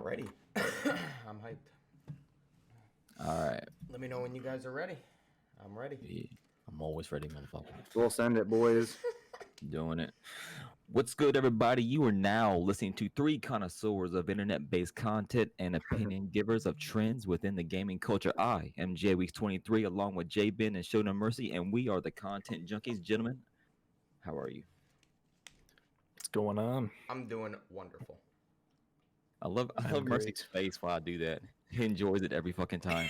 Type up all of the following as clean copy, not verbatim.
Alrighty. I'm hyped. All right. Let me know when you guys are ready. I'm ready. Yeah, I'm always ready, motherfucker. We'll send it, boys. Doing it. What's good, everybody? You are now listening to three connoisseurs of internet-based content and opinion givers of trends within the gaming culture. I am J Weeks 23, along with J Ben and Show No Mercy, and we are the Content Junkies. Gentlemen, how are you? What's going on? I'm doing wonderful. I love great. Mercy's face while I do that. He enjoys it every fucking time.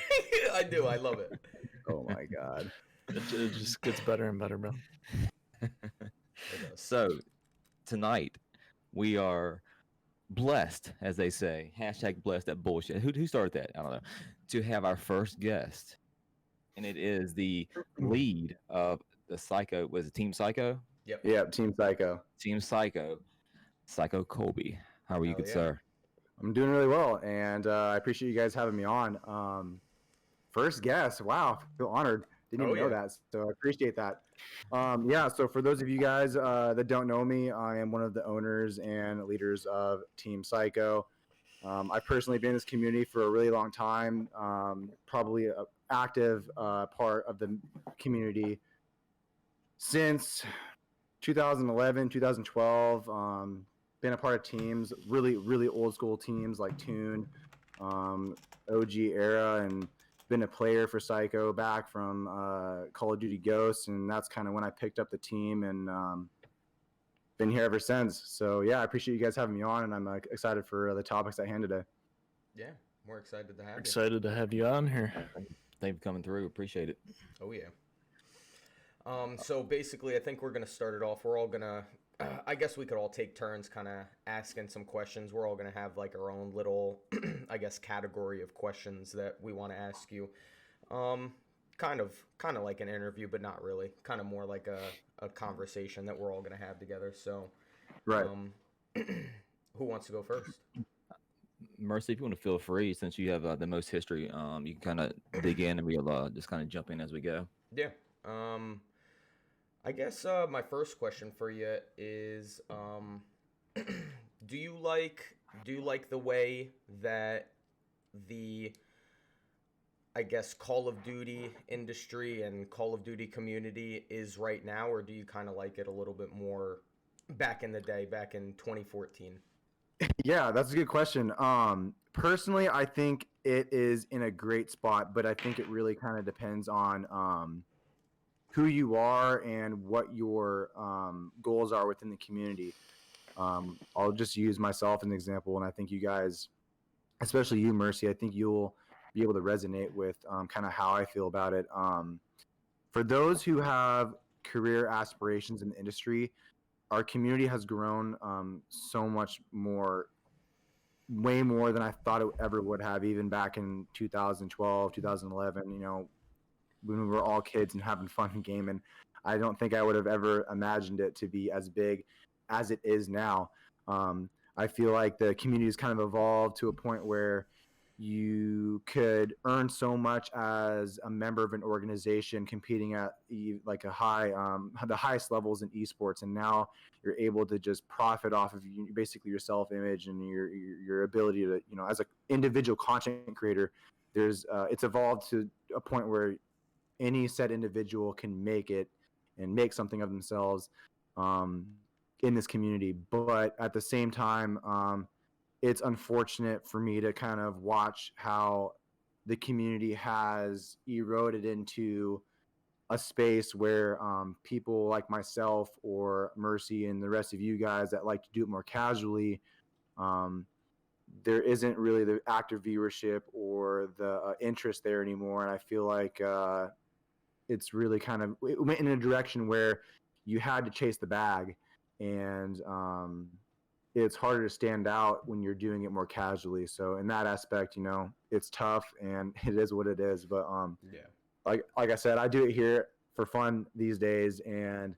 I do. I love it. Oh my god. It just gets better and better, bro. So, tonight, we are blessed, as they say. Hashtag blessed, that bullshit. Who started that? I don't know. To have our first guest. And it is the lead of the Psycho. Was it TeamPsyQo? Yep. Yep, TeamPsyQo. TeamPsyQo. Psycho Colby. How are you, Hell good yeah. sir? I'm doing really well, and I appreciate you guys having me on. First guest, wow, I feel honored. Didn't even know that, so I appreciate that. So for those of you guys that don't know me, I am one of the owners and leaders of TeamPsyQo. I've personally been in this community for a really long time, probably an active part of the community since 2011, 2012. Been a part of teams, really old school teams like Toon, OG era, and been a player for Psycho back from Call of Duty Ghosts, and that's kind of when I picked up the team and been here ever since. So yeah, I appreciate you guys having me on, and I'm excited for the topics at hand today. Yeah, we're excited to have you. Excited to have you on here. Thank you for coming through. Appreciate it. Oh yeah. So basically, I think we're gonna start it off. We're all gonna. I guess we could all take turns kind of asking some questions. We're all going to have like our own little, I guess, category of questions that we want to ask you. Kind of like an interview, but not really. Kind of more like a conversation that we're all going to have together. So, Right. Who wants to go first? Mercy, if you want to feel free, since you have the most history, you can kind of dig in and we'll just kind of jump in as we go. Yeah. I guess my first question for you is, do you like the way that the, I guess, Call of Duty industry and Call of Duty community is right now, or do you kind of like it a little bit more back in the day, back in 2014? Yeah, that's a good question. Personally, I think it is in a great spot, but I think it really kind of depends on who you are and what your goals are within the community. I'll just use myself as an example, and I think you guys, especially you, Mercy, I think you'll be able to resonate with kind of how I feel about it. For those who have career aspirations in the industry, our community has grown so much more, way more than I thought it ever would have, even back in 2012, 2011, when we were all kids and having fun and gaming. I don't think I would have ever imagined it to be as big as it is now. I feel like the community has kind of evolved to a point where you could earn so much as a member of an organization competing at like a high, the highest levels in esports, and now you're able to just profit off of basically your self-image and your ability to, as an individual content creator. There's it's evolved to a point where any said individual can make it and make something of themselves in this community. But at the same time, it's unfortunate for me to kind of watch how the community has eroded into a space where people like myself or Mercy and the rest of you guys that like to do it more casually, there isn't really the active viewership or the interest there anymore. And I feel like it's really kind of, it went in a direction where you had to chase the bag, and it's harder to stand out when you're doing it more casually. So in that aspect, it's tough and it is what it is. But Yeah. like I said, I do it here for fun these days, and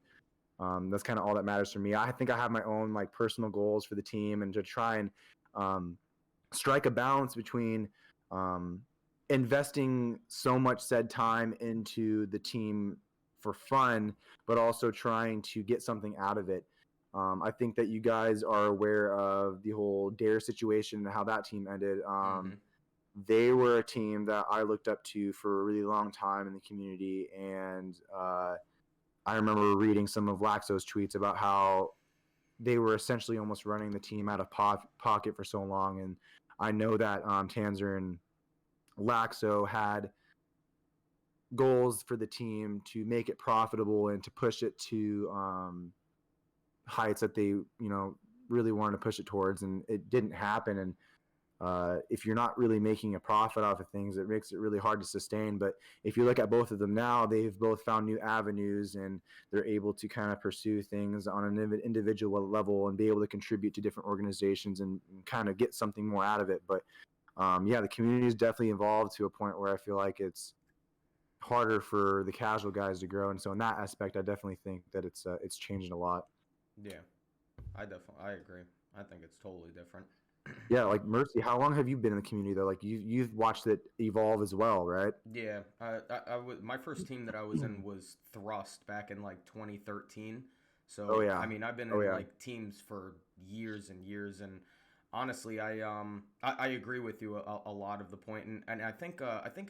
that's kind of all that matters for me. I think I have my own like personal goals for the team, and to try and strike a balance between investing so much said time into the team for fun, but also trying to get something out of it. I think that you guys are aware of the whole Dare situation and how that team ended. They were a team that I looked up to for a really long time in the community, and I remember reading some of Laxo's tweets about how they were essentially almost running the team out of pocket for so long. And I know that Tanzer and Laxo had goals for the team to make it profitable and to push it to heights that they really wanted to push it towards, and it didn't happen. And if you're not really making a profit off of things, it makes it really hard to sustain. But if you look at both of them now, they've both found new avenues, and they're able to kind of pursue things on an individual level and be able to contribute to different organizations and kind of get something more out of it. But yeah, the community is definitely evolved to a point where I feel like it's harder for the casual guys to grow. And so in that aspect, I definitely think that it's changing a lot. Yeah, I agree. I think it's totally different. Yeah, like Mercy, how long have you been in the community though? Like you've watched it evolve as well, right? Yeah, my first team that I was in was Thrust back in like 2013. So Oh yeah. I mean, I've been Oh in yeah. like teams for years and years, and honestly, I agree with you a lot of the point, and I think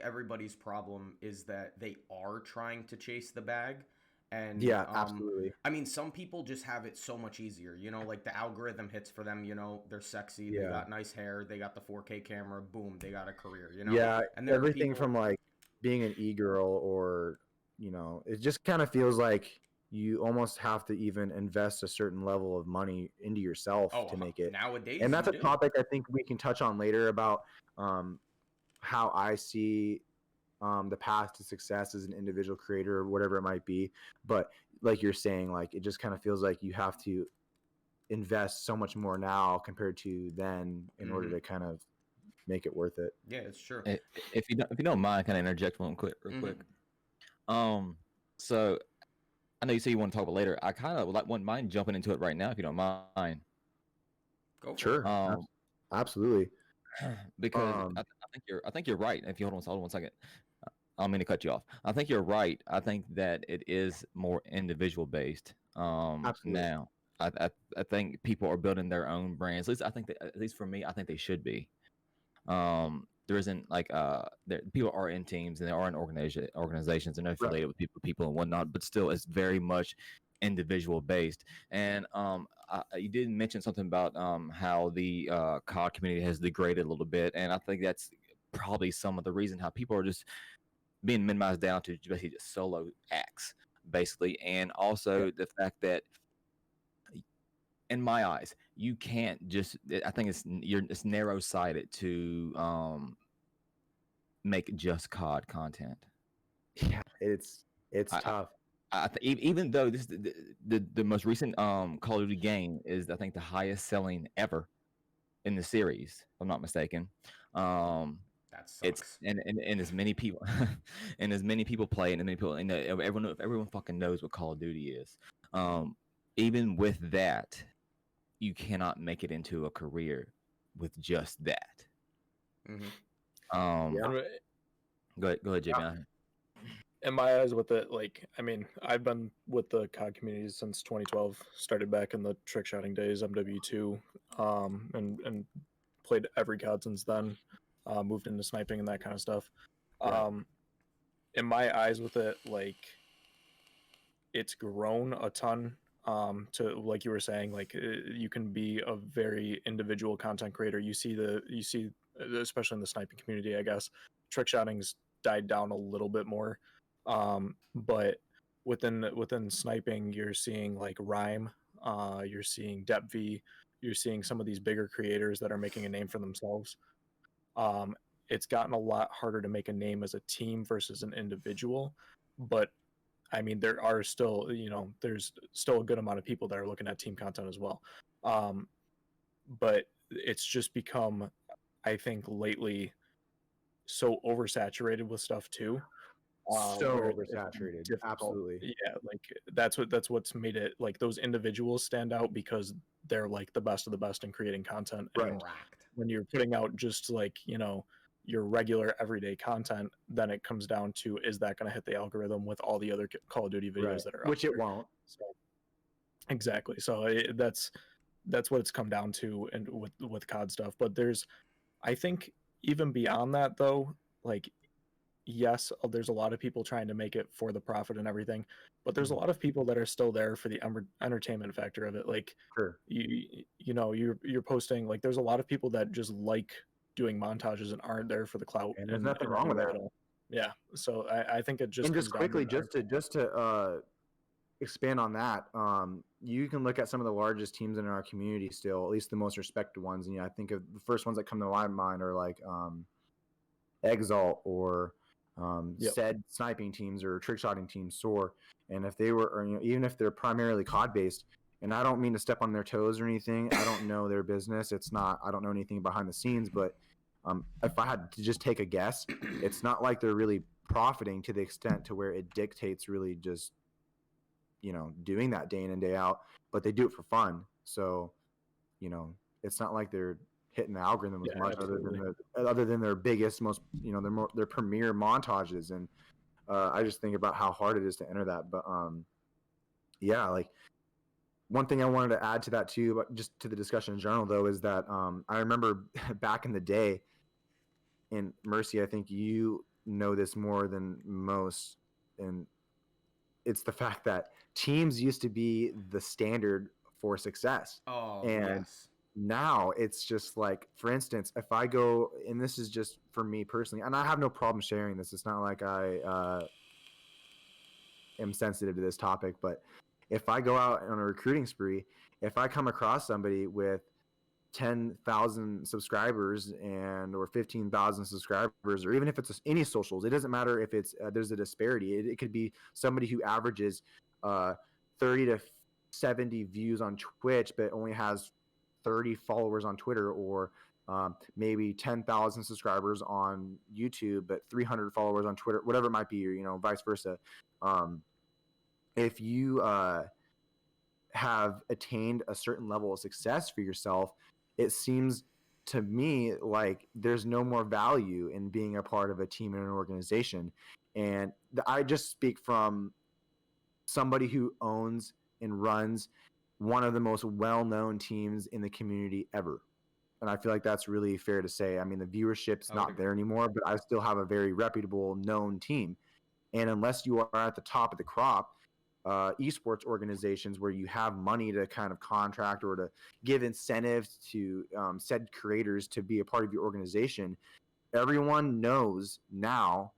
everybody's problem is that they are trying to chase the bag, and Yeah, absolutely. I mean, some people just have it so much easier, like the algorithm hits for them, they're sexy, they Yeah. got nice hair, they got the 4K camera, boom, they got a career. Yeah, And there are everything people, from like being an e-girl or, it just kind of feels like you almost have to even invest a certain level of money into yourself to make it. nowadays And that's you a do. topic I think we can touch on later about how I see the path to success as an individual creator or whatever it might be. But like you're saying, like it just kind of feels like you have to invest so much more now compared to then in order to kind of make it worth it. Yeah, it's true. If you don't mind, can I interject real quick? So I know you say you want to talk about it later. I kind of wouldn't mind jumping into it right now if you don't mind. Go for Sure. it. Absolutely. Because I think you're right. If you hold on one second, I don't mean to cut you off. I think you're right. I think that it is more individual based. Absolutely. Now I think people are building their own brands. At least I think that, at least for me, I think they should be. There isn't like people are in teams and they are in organizations and they're affiliated with people and whatnot, but still it's very much individual based. And you did mention something about how the COD community has degraded a little bit, and I think that's probably some of the reason how people are just being minimized down to basically just solo acts, basically, and also the fact that in my eyes, you can't just. I think it's narrow sighted to make just COD content. Yeah, it's tough. Even though this the most recent Call of Duty game is I think the highest selling ever in the series, if I'm not mistaken. That sucks. It's and as many people and as many people play it, and many people and everyone fucking knows what Call of Duty is. Even with that, you cannot make it into a career with just that. Yeah. Go ahead, Jamie. In my eyes, with it, like, I mean, I've been with the COD community since 2012. Started back in the trick shotting days, MW2, and played every COD since then. Moved into sniping and that kind of stuff. In my eyes, with it, like, it's grown a ton. To, like you were saying, like you can be a very individual content creator. You see especially in the sniping community, I guess trick shotting's died down a little bit more, but within sniping, you're seeing like Rhyme, you're seeing DepV, you're seeing some of these bigger creators that are making a name for themselves. It's gotten a lot harder to make a name as a team versus an individual, but I mean, there are still, there's still a good amount of people that are looking at team content as well. But it's just become, I think, lately so oversaturated with stuff too. So oversaturated. Absolutely. Yeah, like that's what's made it, like, those individuals stand out because they're like the best of the best in creating content. Right. And when you're putting out just like, your regular everyday content, then it comes down to, is that going to hit the algorithm with all the other Call of Duty videos that are which out it there? won't. So, Exactly. So that's what it's come down to, and with COD stuff. But I think even beyond that though, like yes, there's a lot of people trying to make it for the profit and everything, but there's a lot of people that are still there for the entertainment factor of it. Like Sure. you're posting, like there's a lot of people that just like doing montages and aren't there for the clout And there's nothing and wrong with viewing that. it all. Yeah. So I think it just And comes just down to quickly, just to expand on that, you can look at some of the largest teams in our community still, at least the most respected ones. And I think of the first ones that come to my mind are like Exalt or Yep. said sniping teams or trick shotting teams, Soar. And if they were, or, even if they're primarily COD based, and I don't mean to step on their toes or anything, I don't know their business. It's not, I don't know anything behind the scenes, but if I had to just take a guess, it's not like they're really profiting to the extent to where it dictates really just doing that day in and day out, but they do it for fun. So it's not like they're hitting the algorithm as Yeah, much, absolutely. other than their biggest, most their premier montages. And I just think about how hard it is to enter that. But yeah, like one thing I wanted to add to that too, but just to the discussion in general though, is that I remember back in the day, and Mercy, I think you know this more than most, and it's the fact that teams used to be the standard for success. Oh, And yes. now it's just like, for instance, if I go, and this is just for me personally, and I have no problem sharing this, it's not like I am sensitive to this topic, but if I go out on a recruiting spree, if I come across somebody with 10,000 subscribers or 15,000 subscribers, or even if it's any socials, it doesn't matter if it's there's a disparity. It could be somebody who averages 30 to 70 views on Twitch but only has 30 followers on Twitter, or maybe 10,000 subscribers on YouTube but 300 followers on Twitter, whatever it might be, or vice versa. If you have attained a certain level of success for yourself, it seems to me like there's no more value in being a part of a team and an organization. And I just speak from somebody who owns and runs one of the most well-known teams in the community ever. And I feel like that's really fair to say. I mean, the viewership's not there anymore, but I still have a very reputable, known team. And unless you are at the top of the crop, esports organizations where you have money to kind of contract or to give incentives to said creators to be a part of your organization, everyone knows now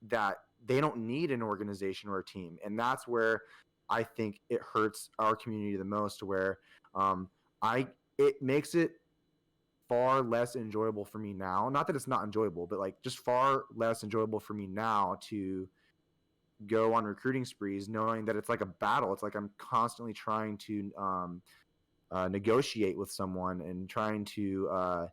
that they don't need an organization or a team. And that's where I think it hurts our community the most, where it makes it far less enjoyable for me now. Not that it's not enjoyable, but like just far less enjoyable for me now to go on recruiting sprees knowing that it's like a battle. It's like I'm constantly trying to negotiate with someone and trying to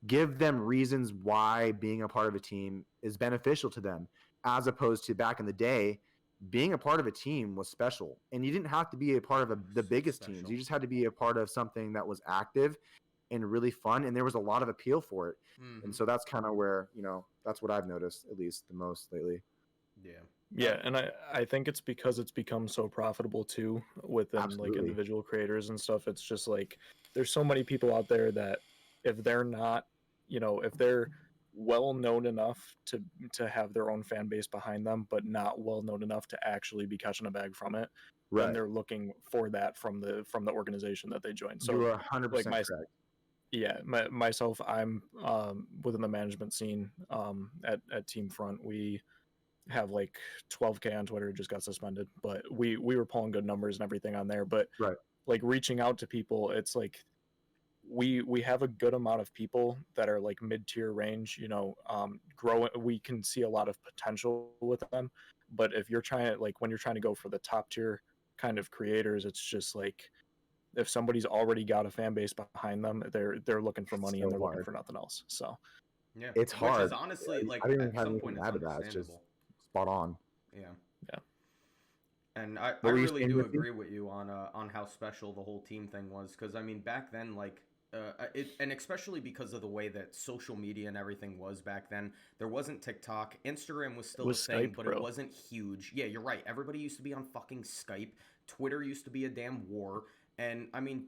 give them reasons why being a part of a team is beneficial to them, as opposed to back in the day, being a part of a team was special. And you didn't have to be a part of the biggest teams. You just had to be a part of something that was active and really fun, and there was a lot of appeal for it. And so that's kind of where, that's what I've noticed at least the most lately. Yeah, and I think it's because it's become so profitable too within Absolutely. like individual creators and stuff. It's just like there's so many people out there that if they're not, if they're well known enough to have their own fan base behind them, but not well known enough to actually be catching a bag from it, then they're looking for that from the organization that they joined. So you're 100% like correct. Yeah, myself, I'm within the management scene at Teamfront. We have like 12K on Twitter, just got suspended, but we were pulling good numbers and everything on there. But like reaching out to people, it's like we have a good amount of people that are like mid-tier range, growing. We can see a lot of potential with them, but if you're trying to, like, when you're trying to go for the top tier kind of creators, it's just like if somebody's already got a fan base behind them, they're looking for money and they're looking for nothing else. So yeah, it's hard. Which is honestly, like, I didn't at even have some anything point to it's add to that. It's just understandable. spot on. Yeah. And What I were you really saying, do Missy? agree with you on how special the whole team thing was, because I mean back then, like and especially because of the way that social media and everything was back then. There wasn't TikTok. Instagram was It still was a thing, Skype, but it bro. wasn't huge. Yeah, you're right. Everybody used to be on fucking Skype. Twitter used to be a damn war. And I mean,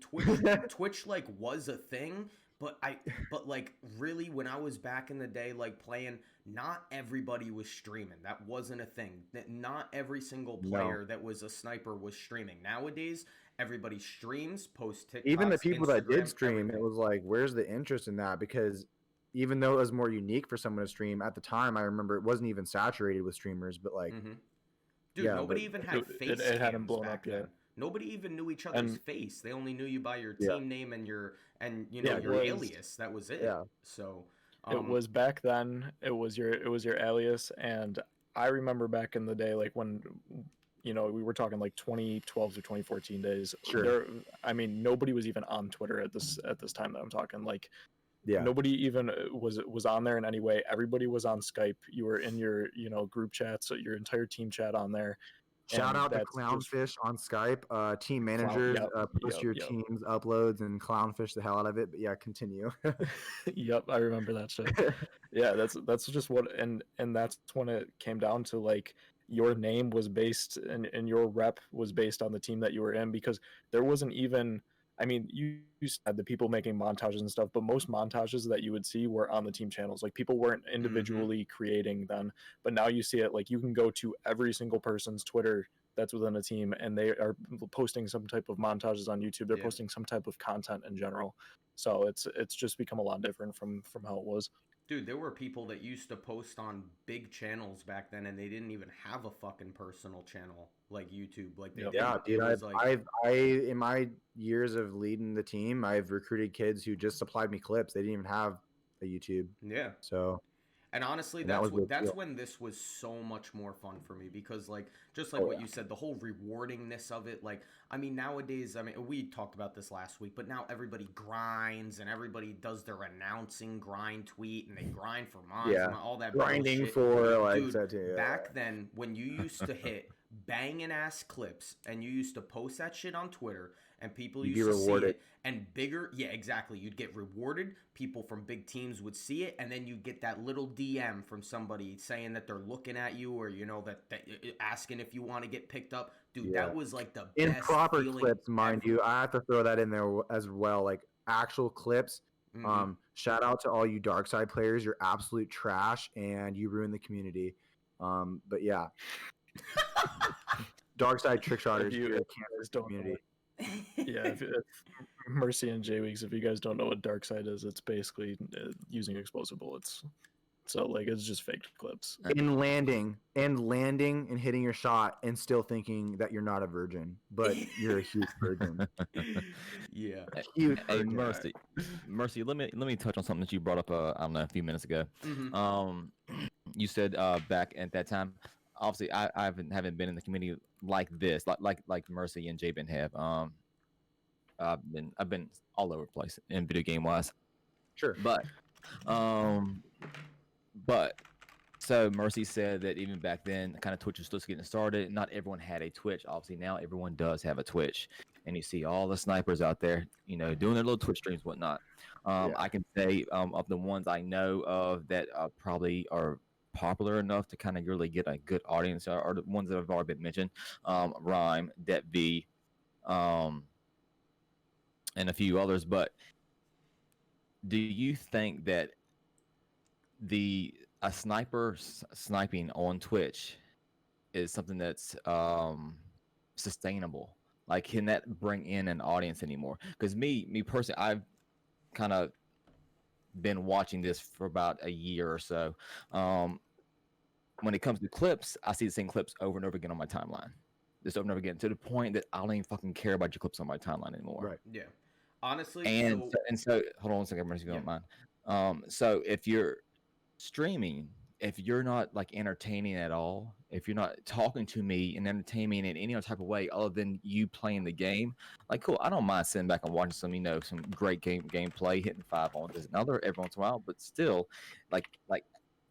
Twitch like was a thing, but like really when I was back in the day like playing, not everybody was streaming. That wasn't a thing. Not every single No. player that was a sniper was streaming. Nowadays, everybody streams, posts TikToks, Even the people that did Instagram, stream, it everything. was like, where's the interest in that? Because even though it was more unique for someone to stream at the time, I remember it wasn't even saturated with streamers, but like, Hmm. Dude, yeah, nobody but even had face It hadn't cams blown back up yet. then. Nobody even knew each other's And face. They only knew you by your yeah, team name and your it was alias. That was it. yeah, So, it was back then. It was your alias, and I remember back in the day, like when we were talking like 2012 to 2014 days. sure, There, I mean, nobody was even on Twitter at this time that I'm talking. Like yeah. nobody even was on there in any way. Everybody was on Skype. You were in your group chats, your entire team chat on there, Shout and out to that's just Clownfish on Skype. Team clown. managers Yep, post yep, your yep. team's uploads and Clownfish the hell out of it. But yeah, continue. Yep, I remember that shit. Yeah, that's just what, and that's when it came down to like your name was based and your rep was based on the team that you were in, because there wasn't even, I mean, you had the people making montages and stuff, but most montages that you would see were on the team channels. Like people weren't individually creating them, but now you see it, like you can go to every single person's Twitter that's within a team and they are posting some type of montages on YouTube. They're Yeah. posting some type of content in general. So it's just become a lot different from how it was. Dude, there were people that used to post on big channels back then, and they didn't even have a fucking personal channel like YouTube. Like they Yep. Yeah, didn't. dude. It was like, I in my years of leading the team, I've recruited kids who just supplied me clips. They didn't even have a YouTube. yeah. So, And honestly, and that was a big that's deal. when this was so much more fun for me because like just like Oh what yeah, you said, the whole rewardingness of it. Like I mean, nowadays, I mean, we talked about this last week, but now everybody grinds and everybody does their announcing grind tweet and they grind for mods yeah. and all that Grinding bullshit. for like Dude, that too. back then when you used to hit banging ass clips and you used to post that shit on Twitter and people You'd be used to see rewarded. it and bigger, yeah, exactly, you'd get rewarded. People from big teams would see it and then you get that little DM from somebody saying that they're looking at you or that asking if you want to get picked up. Dude, Yeah. that was like the In best proper feeling clips, mind ever. you. I have to throw that in there as well, like actual clips. Mhm. Shout out to all you dark side players. You're absolute trash and you ruin the community. But yeah, dark side trick If shotters, you you're a if cancer you guys to the don't know community. yeah, if Mercy and J Weeks, if you guys don't know what dark side is, it's basically using explosive bullets. So like it's just fake clips. In landing and hitting your shot and still thinking that you're not a virgin, but you're a huge virgin. Yeah. Huge Hey, virgin. Mercy. Let me touch on something that you brought up. I don't know, a few minutes ago. Mhm. You said back at that time. Obviously, I haven't been in the community like this, like Mercy and Jabin have. I've been all over the place in video game wise, Sure. but um, but so Mercy said that even back then, kind of Twitch was just getting started. Not everyone had a Twitch. Obviously, now everyone does have a Twitch, and you see all the snipers out there, doing their little Twitch streams, whatnot. Yeah. I can say of the ones I know of that probably are popular enough to kind of really get a good audience are the ones that have already been mentioned. Rhyme, Det V, and a few others. But do you think that a sniper sniping on Twitch is something that's sustainable? Like, can that bring in an audience anymore? Because me personally, I've kind of been watching this for about a year or so. When it comes to clips, I see the same clips over and over again on my timeline. Just over and over again, to the point that I don't even fucking care about your clips on my timeline anymore. Right. Yeah. Honestly, And so so hold on one second, Mercy, if you yeah. don't mind. So if you're streaming, if you're not like entertaining at all, if you're not talking to me and entertaining me in any other type of way other than you playing the game, like cool, I don't mind sitting back and watching some great gameplay, hitting 5 on this and other every once in a while, but still, like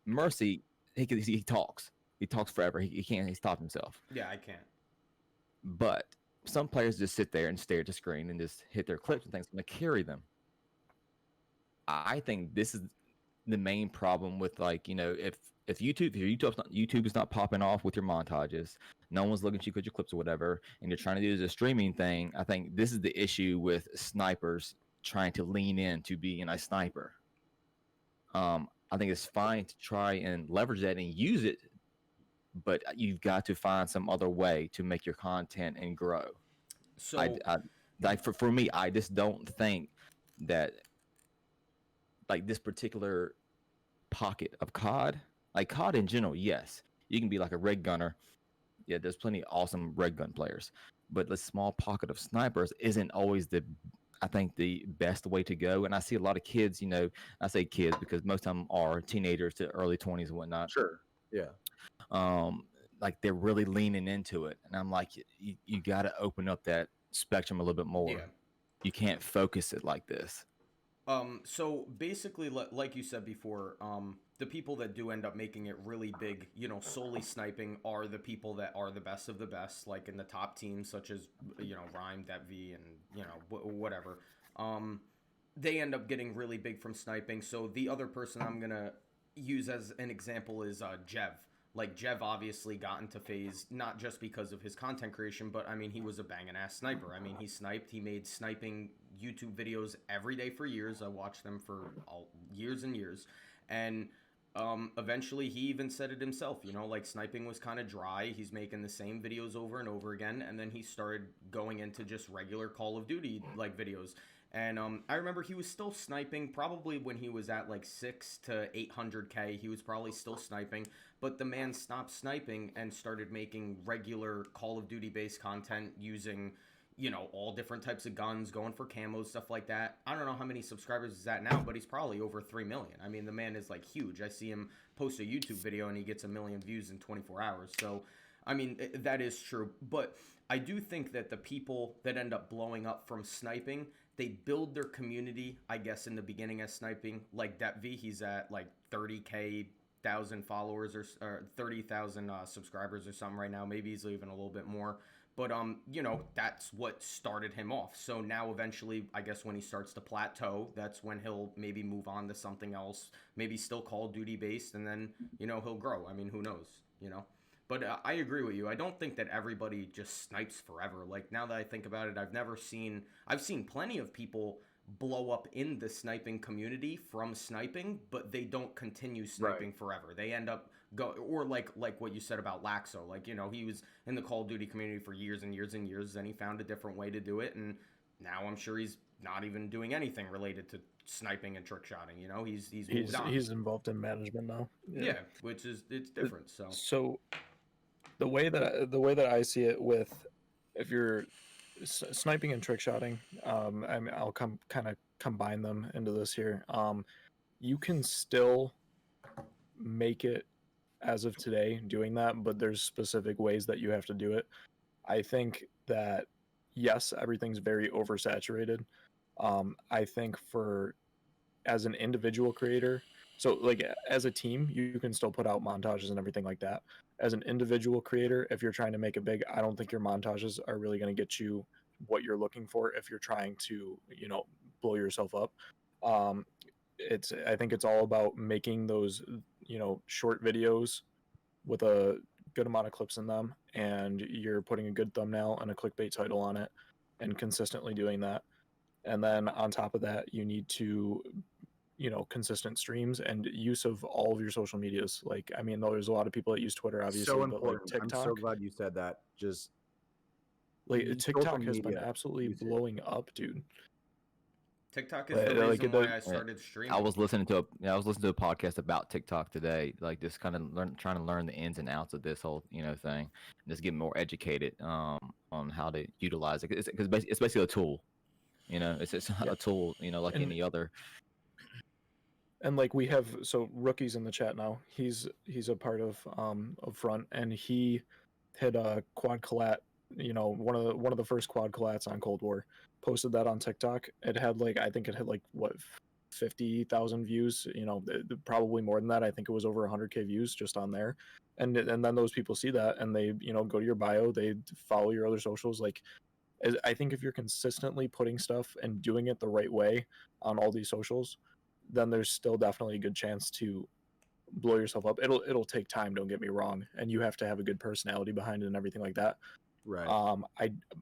Mercy, he talks. He talks forever. He can't stop himself. Yeah, I can't. But some players just sit there and stare at the screen and just hit their clips and things going to carry them. I think this is the main problem with, like, if YouTube is not popping off with your montages, no one's looking at you because your clips or whatever, and you're trying to do the streaming thing. I think this is the issue with snipers trying to lean in to being a sniper. I think it's fine to try and leverage that and use it, but you've got to find some other way to make your content and grow. So Like for me, I just don't think that, like, this particular pocket of COD, like COD in general, yes, you can be like a red gunner. Yeah, there's plenty of awesome red gun players, but the small pocket of snipers isn't always I think the best way to go. And I see a lot of kids, I say kids because most of them are teenagers to early 20s and whatnot. Sure. Yeah. Like they're really leaning into it, and I'm like, you got to open up that spectrum a little bit more. Yeah. You can't focus it like this. So basically, like you said before, the people that do end up making it really big, solely sniping, are the people that are the best of the best, like in the top teams, such as, Rhyme, DevV, and, whatever. They end up getting really big from sniping. So the other person I'm going to use as an example is Jev. Like, Jev obviously got into FaZe not just because of his content creation, but, I mean, he was a banging-ass sniper. I mean, he sniped. He made sniping YouTube videos every day for years. I watched them for years and years. And eventually he even said it himself, like, sniping was kind of dry. He's making the same videos over and over again. And then he started going into just regular Call of Duty, like, videos. And I remember he was still sniping probably when he was at like 6 to 800K. He was probably still sniping, but the man stopped sniping and started making regular Call of Duty based content using, all different types of guns, going for camos, stuff like that. I don't know how many subscribers he's at now, but he's probably over 3 million. I mean, the man is like huge. I see him post a YouTube video and he gets 1 million views in 24 hours. So, I mean, that is true. But I do think that the people that end up blowing up from sniping, they build their community, I guess, in the beginning as sniping. Like DevV, he's at like 30,000 followers or 30,000 subscribers or something right now. Maybe he's even a little bit more. But, that's what started him off. So now eventually, I guess when he starts to plateau, that's when he'll maybe move on to something else, maybe still Call of Duty based, and then, he'll grow. I mean, who knows, But I agree with you. I don't think that everybody just snipes forever. Like, now that I think about it, I've seen plenty of people blow up in the sniping community from sniping, but they don't continue sniping forever. They end up or like what you said about Laxo. Like, he was in the Call of Duty community for years and years and years, then he found a different way to do it, and now I'm sure he's not even doing anything related to sniping and trick shotting. He's moved on. He's involved in management now. Yeah, which is, it's different. So the way that I see it, with if you're sniping and trick shotting, I mean, I'll kind of combine them into this here. You can still make it as of today doing that, but there's specific ways that you have to do it. I think that yes, everything's very oversaturated. I think as an individual creator, so like as a team, you can still put out montages and everything like that. As an individual creator, if you're trying to make it big, I don't think your montages are really going to get you what you're looking for if you're trying to, blow yourself up. I think it's all about making those, short videos with a good amount of clips in them, and you're putting a good thumbnail and a clickbait title on it and consistently doing that. And then on top of that, you need to, consistent streams and use of all of your social medias. Like, I mean, there's a lot of people that use Twitter, obviously, So but like important. TikTok. I'm so glad you said that. Just like use TikTok social has been media. absolutely Use it. blowing up, dude. TikTok is Like, the like, reason why I started streaming. I was listening to a podcast about TikTok today, like just kind of trying to learn the ins and outs of this whole thing, just get more educated on how to utilize it, because it's basically a tool. It's a tool, like any other. And like we have, so Rookie's in the chat now. He's a part of Front, and he hit a quad collat. One of the first quad collats on Cold War. Posted that on TikTok. It had I think it had 50,000 views. Probably more than that. I think it was over 100K views just on there. And then those people see that and they go to your bio. They follow your other socials. I think if you're consistently putting stuff and doing it the right way on all these socials, then there's still definitely a good chance to blow yourself up. It'll take time, don't get me wrong, and you have to have a good personality behind it and everything like that. Right.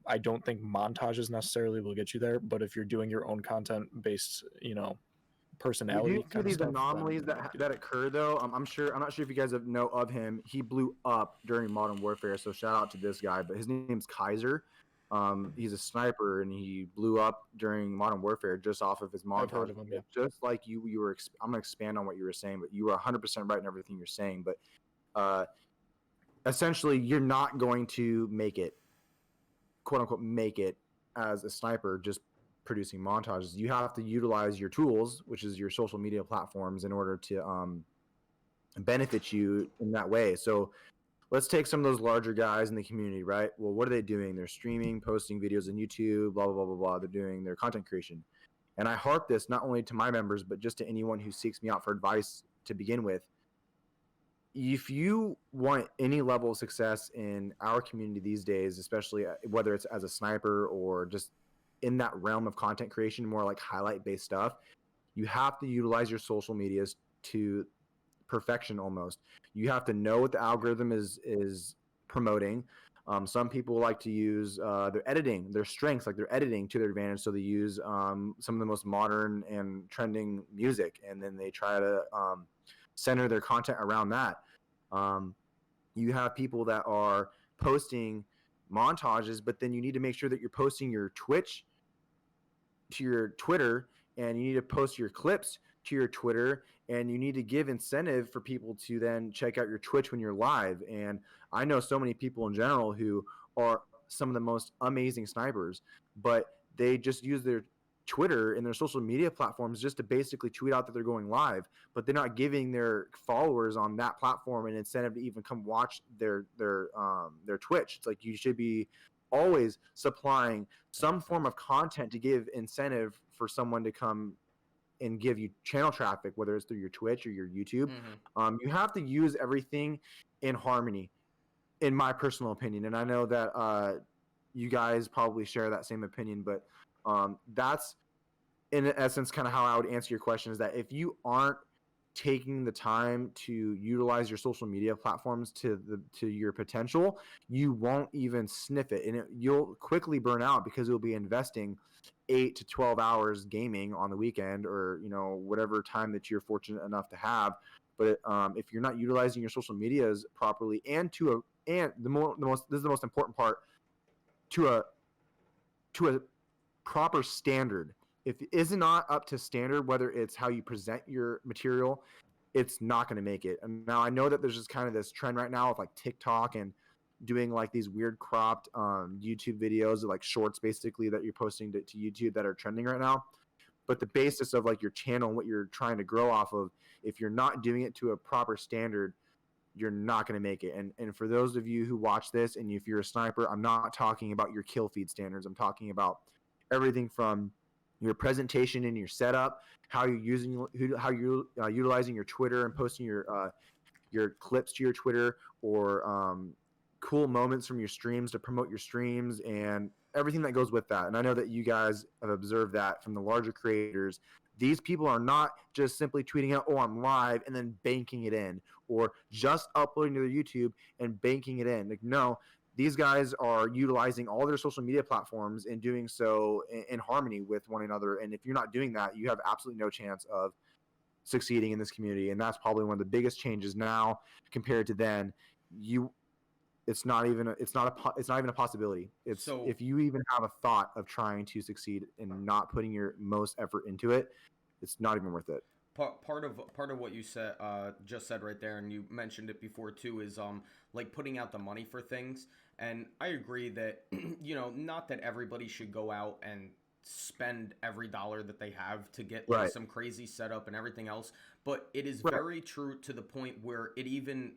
I don't think montages necessarily will get you there, but if you're doing your own content based, personality You do see kind of these stuff, anomalies then that occur though. I'm not sure if you guys know of him. He blew up during Modern Warfare, so shout out to this guy. But his name's Kaiser. He's a sniper, and he blew up during Modern Warfare just off of his montage. I've heard of him, yeah. Just like you were. I'm gonna expand on what you were saying, but you were 100% right in everything you're saying. But essentially, you're not going to make it, quote unquote, make it as a sniper just producing montages. You have to utilize your tools, which is your social media platforms, in order to benefit you in that way. So let's take some of those larger guys in the community, right? Well, what are they doing? They're streaming, posting videos on YouTube, blah, blah, blah, blah, blah. They're doing their content creation. And I harp this not only to my members, but just to anyone who seeks me out for advice to begin with. If you want any level of success in our community these days, especially whether it's as a sniper or just in that realm of content creation, more like highlight based stuff, you have to utilize your social medias to perfection almost. You have to know what the algorithm is promoting. Some people like to use their editing, their strengths, like their editing to their advantage. So they use some of the most modern and trending music, and then they try to center their content around that. You have people that are posting montages, but then you need to make sure that you're posting your Twitch to your Twitter, and you need to post your clips to your Twitter, and you need to give incentive for people to then check out your Twitch when you're live. And I know so many people in general who are some of the most amazing snipers, but they just use their Twitter and their social media platforms just to basically tweet out that they're going live, but they're not giving their followers on that platform an incentive to even come watch their Twitch. It's like you should be always supplying some form of content to give incentive for someone to come and give you channel traffic, whether it's through your Twitch or your YouTube. You have to use everything in harmony, in my personal opinion. And I know that you guys probably share that same opinion, but that's in essence kind of how I would answer your question, is that if you aren't taking the time to utilize your social media platforms to your potential, you won't even sniff it, and you'll quickly burn out because you'll be investing 8 to 12 hours gaming on the weekend, or whatever time that you're fortunate enough to have. But if you're not utilizing your social medias properly, and this is the most important part, to a proper standard. If it is not up to standard, whether it's how you present your material, it's not going to make it. And now I know that there's just kind of this trend right now of like TikTok and doing like these weird cropped YouTube videos, or like shorts basically, that you're posting to YouTube that are trending right now. But the basis of like your channel and what you're trying to grow off of, if you're not doing it to a proper standard, you're not going to make it. And for those of you who watch this, and if you're a sniper, I'm not talking about your kill feed standards. I'm talking about everything from your presentation and your setup, how you're utilizing your Twitter and posting your clips to your Twitter, or cool moments from your streams to promote your streams, and everything that goes with that. And I know that you guys have observed that from the larger creators. These people are not just simply tweeting out, "Oh, I'm live," and then banking it in, or just uploading to their YouTube and banking it in. Like, no, these guys are utilizing all their social media platforms and doing so in harmony with one another. And if you're not doing that, you have absolutely no chance of succeeding in this community. And that's probably one of the biggest changes now compared to then. It's not even a possibility. So- if you even have a thought of trying to succeed and not putting your most effort into it, it's not even worth it. Part of what you said just said right there, and you mentioned it before too, is like putting out the money for things. And I agree that not that everybody should go out and spend every dollar that they have to get like Right. some crazy setup and everything else, but it is Right. very true to the point where it even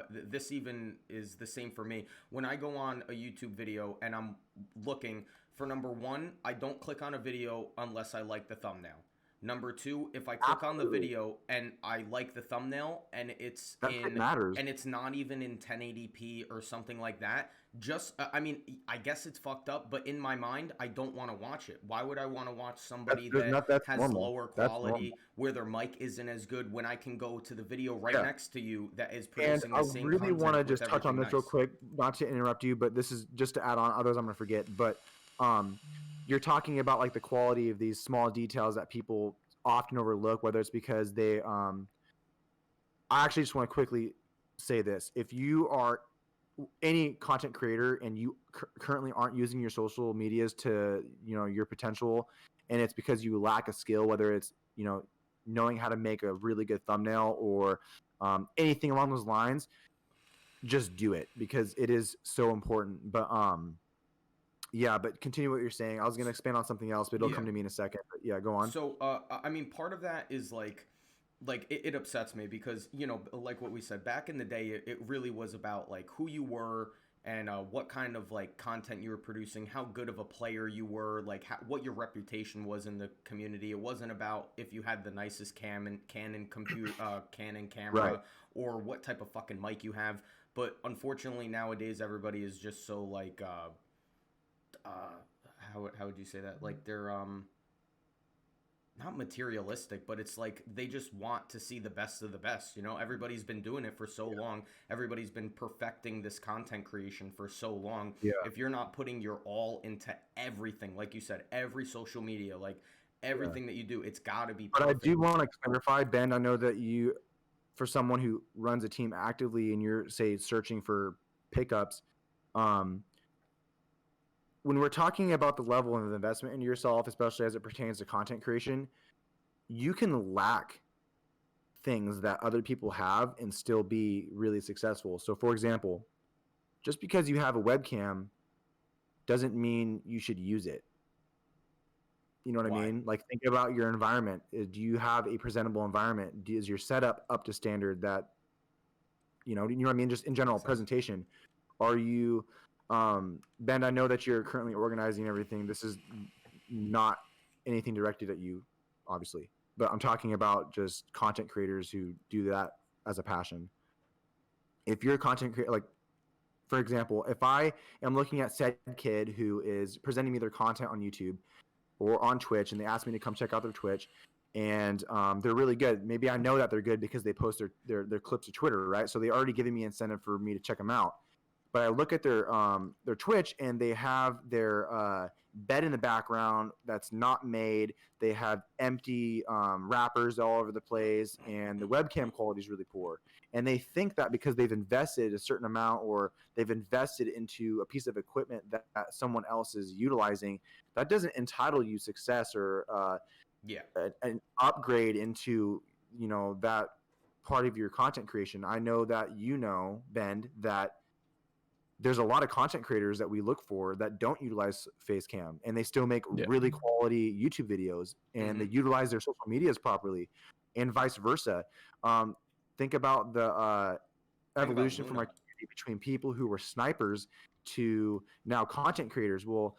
this even is the same for me. When I go on a YouTube video and I'm looking for, number one, I don't click on a video unless I like the thumbnail. Number two, if I click on the Absolutely. video and I like the thumbnail and it's That shit matters. and it's not even in 1080p or something like that, just I mean, I guess it's fucked up, but in my mind, I don't want to watch it. Why would I want to watch somebody that That's has normal. lower That's quality normal. where their mic isn't as good when I can go to the video right Yeah. next to you that is And producing I the same really want to content with just touch on everything this real nice? quick, not to interrupt you, but this is just to add on. Otherwise, I'm gonna forget. But you're talking about like the quality of these small details that people often overlook, whether it's because they. I actually just want to quickly say this: if you are any content creator and you currently aren't using your social medias to your potential, and it's because you lack a skill, whether it's knowing how to make a really good thumbnail or anything along those lines, just do it because it is so important. But yeah, but continue what you're saying. I was gonna expand on something else, but it'll Yeah. come to me in a second. But yeah, go on. So, I mean, part of that is like it upsets me because like what we said back in the day, it really was about like who you were and what kind of like content you were producing, how good of a player you were, like what your reputation was in the community. It wasn't about if you had the nicest Canon Canon camera Right. or what type of fucking mic you have. But unfortunately, nowadays everybody is just so like how would you say that? Like they're not materialistic, but it's like they just want to see the best of the best. Everybody's been doing it for so long. Everybody's been perfecting this content creation for so long. Yeah. If you're not putting your all into everything, like you said, every social media, like everything that you do, it's got to be But I perfect. do want to clarify, Ben. I know that you, for someone who runs a team actively, and you're say searching for pickups, when we're talking about the level of investment into yourself, especially as it pertains to content creation, you can lack things that other people have and still be really successful. So, for example, just because you have a webcam doesn't mean you should use it. You know what Why? I mean? Like, think about your environment. Do you have a presentable environment? Is your setup up to standard that, you know what I mean? Just in general Makes sense. presentation. Are you, Ben, I know that you're currently organizing everything. This is not anything directed at you, obviously, but I'm talking about just content creators who do that as a passion. If you're a content creator, like, for example, if I am looking at said kid who is presenting me their content on YouTube or on Twitch, and they ask me to come check out their Twitch, and they're really good. Maybe I know that they're good because they post their clips to Twitter, right? So they already giving me incentive for me to check them out. But I look at their Twitch, and they have their bed in the background that's not made. They have empty wrappers all over the place, and the webcam quality is really poor. And they think that because they've invested a certain amount, or they've invested into a piece of equipment that someone else is utilizing, that doesn't entitle you success or Yeah. an upgrade into that part of your content creation. I know that Ben, that there's a lot of content creators that we look for that don't utilize face cam, and they still make Yeah. really quality YouTube videos, and they utilize their social medias properly, and vice versa. Think about the evolution from our community between people who were snipers to now content creators. Well,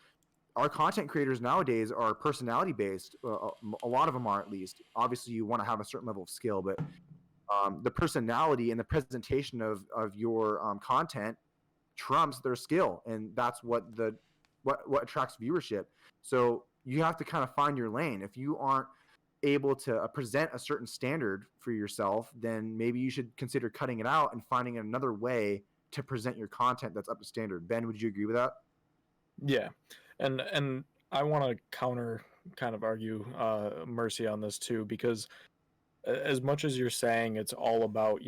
our content creators nowadays are personality based. A lot of them are, at least. Obviously, you want to have a certain level of skill, but the personality and the presentation of your content trumps their skill, and that's what attracts viewership. So you have to kind of find your lane. If you aren't able to present a certain standard for yourself, then maybe you should consider cutting it out and finding another way to present your content that's up to standard. Ben, would you agree with that? Yeah, and I want to counter kind of argue Mercy on this too, because as much as you're saying it's all about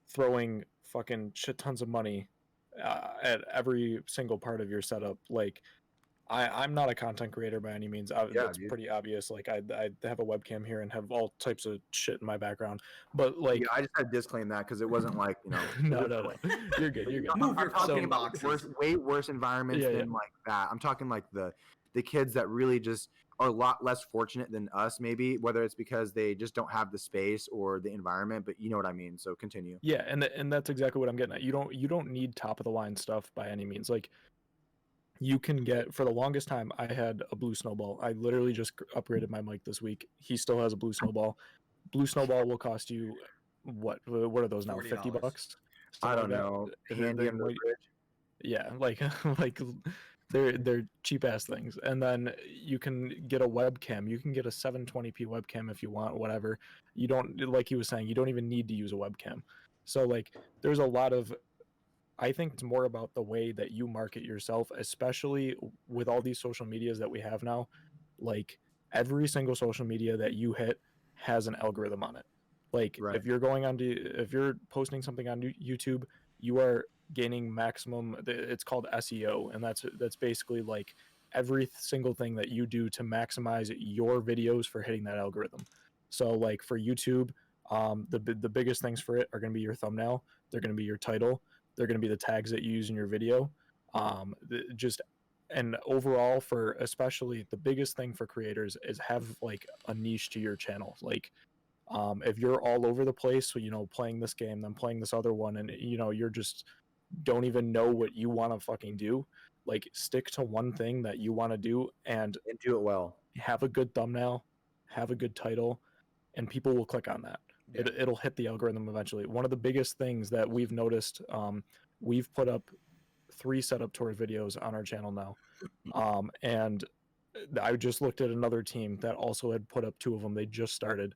throwing fucking shit tons of money at every single part of your setup, like I'm not a content creator by any means. That's Dude. pretty obvious. Like I have a webcam here and have all types of shit in my background, but like Yeah, I just had to disclaim that because it wasn't like no, you're good. You're good. Move your I'm talking fucking about boxes. way worse environments Yeah, than like that. I'm talking like the kids that really just are a lot less fortunate than us, maybe, whether it's because they just don't have the space or the environment, but you know what I mean. So continue. Yeah, and that's exactly what I'm getting at. You don't need top of the line stuff by any means. Like you can get, for the longest time, I had a blue snowball. I literally just upgraded my mic this week. He still has a blue snowball. Blue snowball will cost you what are those now, $50? $40. I Something don't like that. know. And Handy they under the might, bridge. yeah, like like they're cheap ass things. And then you can get a webcam. You can get a 720p webcam if you want, whatever. You don't, like he was saying, you don't even need to use a webcam. So like there's a lot of, I think it's more about the way that you market yourself, especially with all these social medias that we have now. Like every single social media that you hit has an algorithm on it. Like Right. if you're going on to, if you're posting something on YouTube, you are gaining maximum. It's called SEO, and that's basically like every single thing that you do to maximize your videos for hitting that algorithm. So like for YouTube, the biggest things for it are going to be your thumbnail. They're going to be your title. They're going to be the tags that you use in your video. Just and overall, for especially the biggest thing for creators is have like a niche to your channel. Like if you're all over the place, so, playing this game, then playing this other one, and you're just don't even know what you want to fucking do, like stick to one thing that you want to do and And do it well. have a good thumbnail, have a good title, and people will click on that. Yeah. It'll hit the algorithm eventually. One of the biggest things that we've noticed, we've put up 3 setup tour videos on our channel now, and I just looked at another team that also had put up 2 of them. They just started.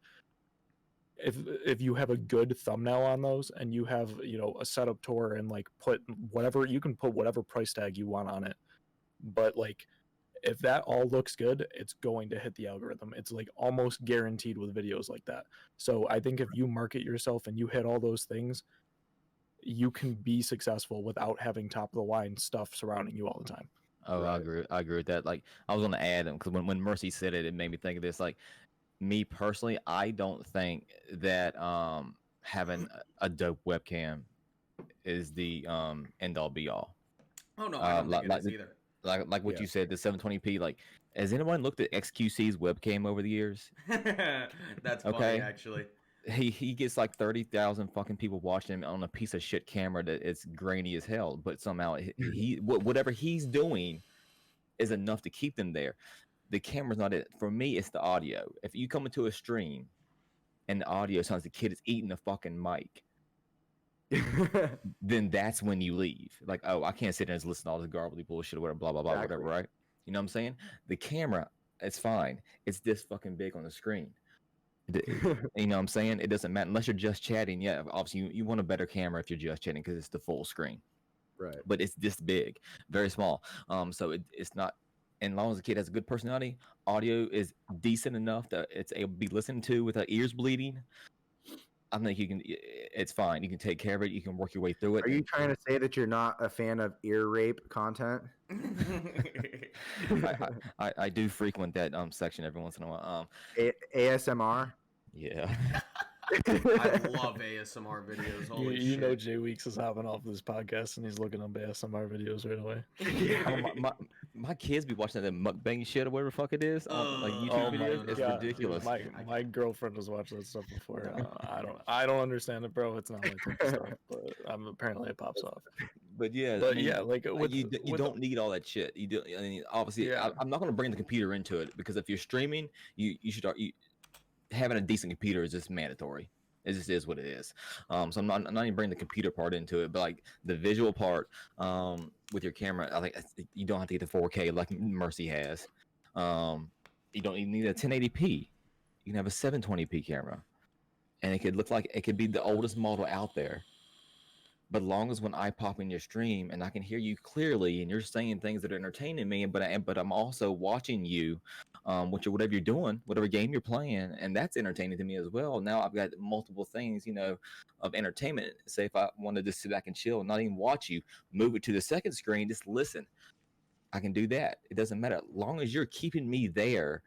If you have a good thumbnail on those and you have a setup tour and like put whatever, you can put whatever price tag you want on it, but like if that all looks good, it's going to hit the algorithm. It's like almost guaranteed with videos like that. So I think if you market yourself and you hit all those things, you can be successful without having top of the line stuff surrounding you all the time. Oh, Right. I agree with that. Like, I was going to add, because when Mercy said it, it made me think of this. Like, me personally, I don't think that having a dope webcam is the end all be all. Oh no, I don't think it is either. Like what Yeah. you said, the 720p. Like, has anyone looked at XQC's webcam over the years? That's funny, Okay. actually. He gets like 30,000 fucking people watching him on a piece of shit camera that it's grainy as hell, but somehow whatever he's doing is enough to keep them there. The camera's not it. For me, it's the audio. If you come into a stream and the audio sounds like the kid is eating the fucking mic, then that's when you leave. Like, oh, I can't sit there and listen to all this garbly bullshit or whatever, blah, blah, blah, Exactly. whatever, right? You know what I'm saying? The camera, it's fine. It's this fucking big on the screen. You know what I'm saying? It doesn't matter unless you're just chatting. Yeah, obviously you want a better camera if you're just chatting because it's the full screen. Right. But it's this big, very small. So it's not. And as long as the kid has a good personality, audio is decent enough that it's able to be listened to without ears bleeding. I think you can. It's fine. You can take care of it. You can work your way through it. Are you trying to say that you're not a fan of ear rape content? I do frequent that section every once in a while. ASMR? Yeah. I love ASMR videos. Holy You know shit. Jay Weeks is hopping off this podcast and he's looking up ASMR videos right away. Oh, my kids be watching that mukbang shit or whatever the fuck it is on like YouTube videos. It's God. ridiculous. My girlfriend has watched that stuff before. I don't understand it, bro. It's not my type of stuff, but apparently it pops off. But yeah, But I mean, yeah, like you don't need all that shit. You do. I mean, obviously, Yeah. I'm not going to bring the computer into it because if you're streaming, you should having a decent computer is just mandatory. It just is what it is. So I'm not even bringing the computer part into it, but like the visual part with your camera, I think you don't have to get the 4K like Mercy has. You don't even need a 1080p. You can have a 720p camera, and it could look like it could be the oldest model out there. But long as when I pop in your stream and I can hear you clearly and you're saying things that are entertaining me, but I'm also watching you, whatever you're doing, whatever game you're playing, and that's entertaining to me as well. Now I've got multiple things, of entertainment. Say if I wanted to sit back and chill, not even watch you, move it to the second screen, just listen. I can do that. It doesn't matter. As long as you're keeping me there,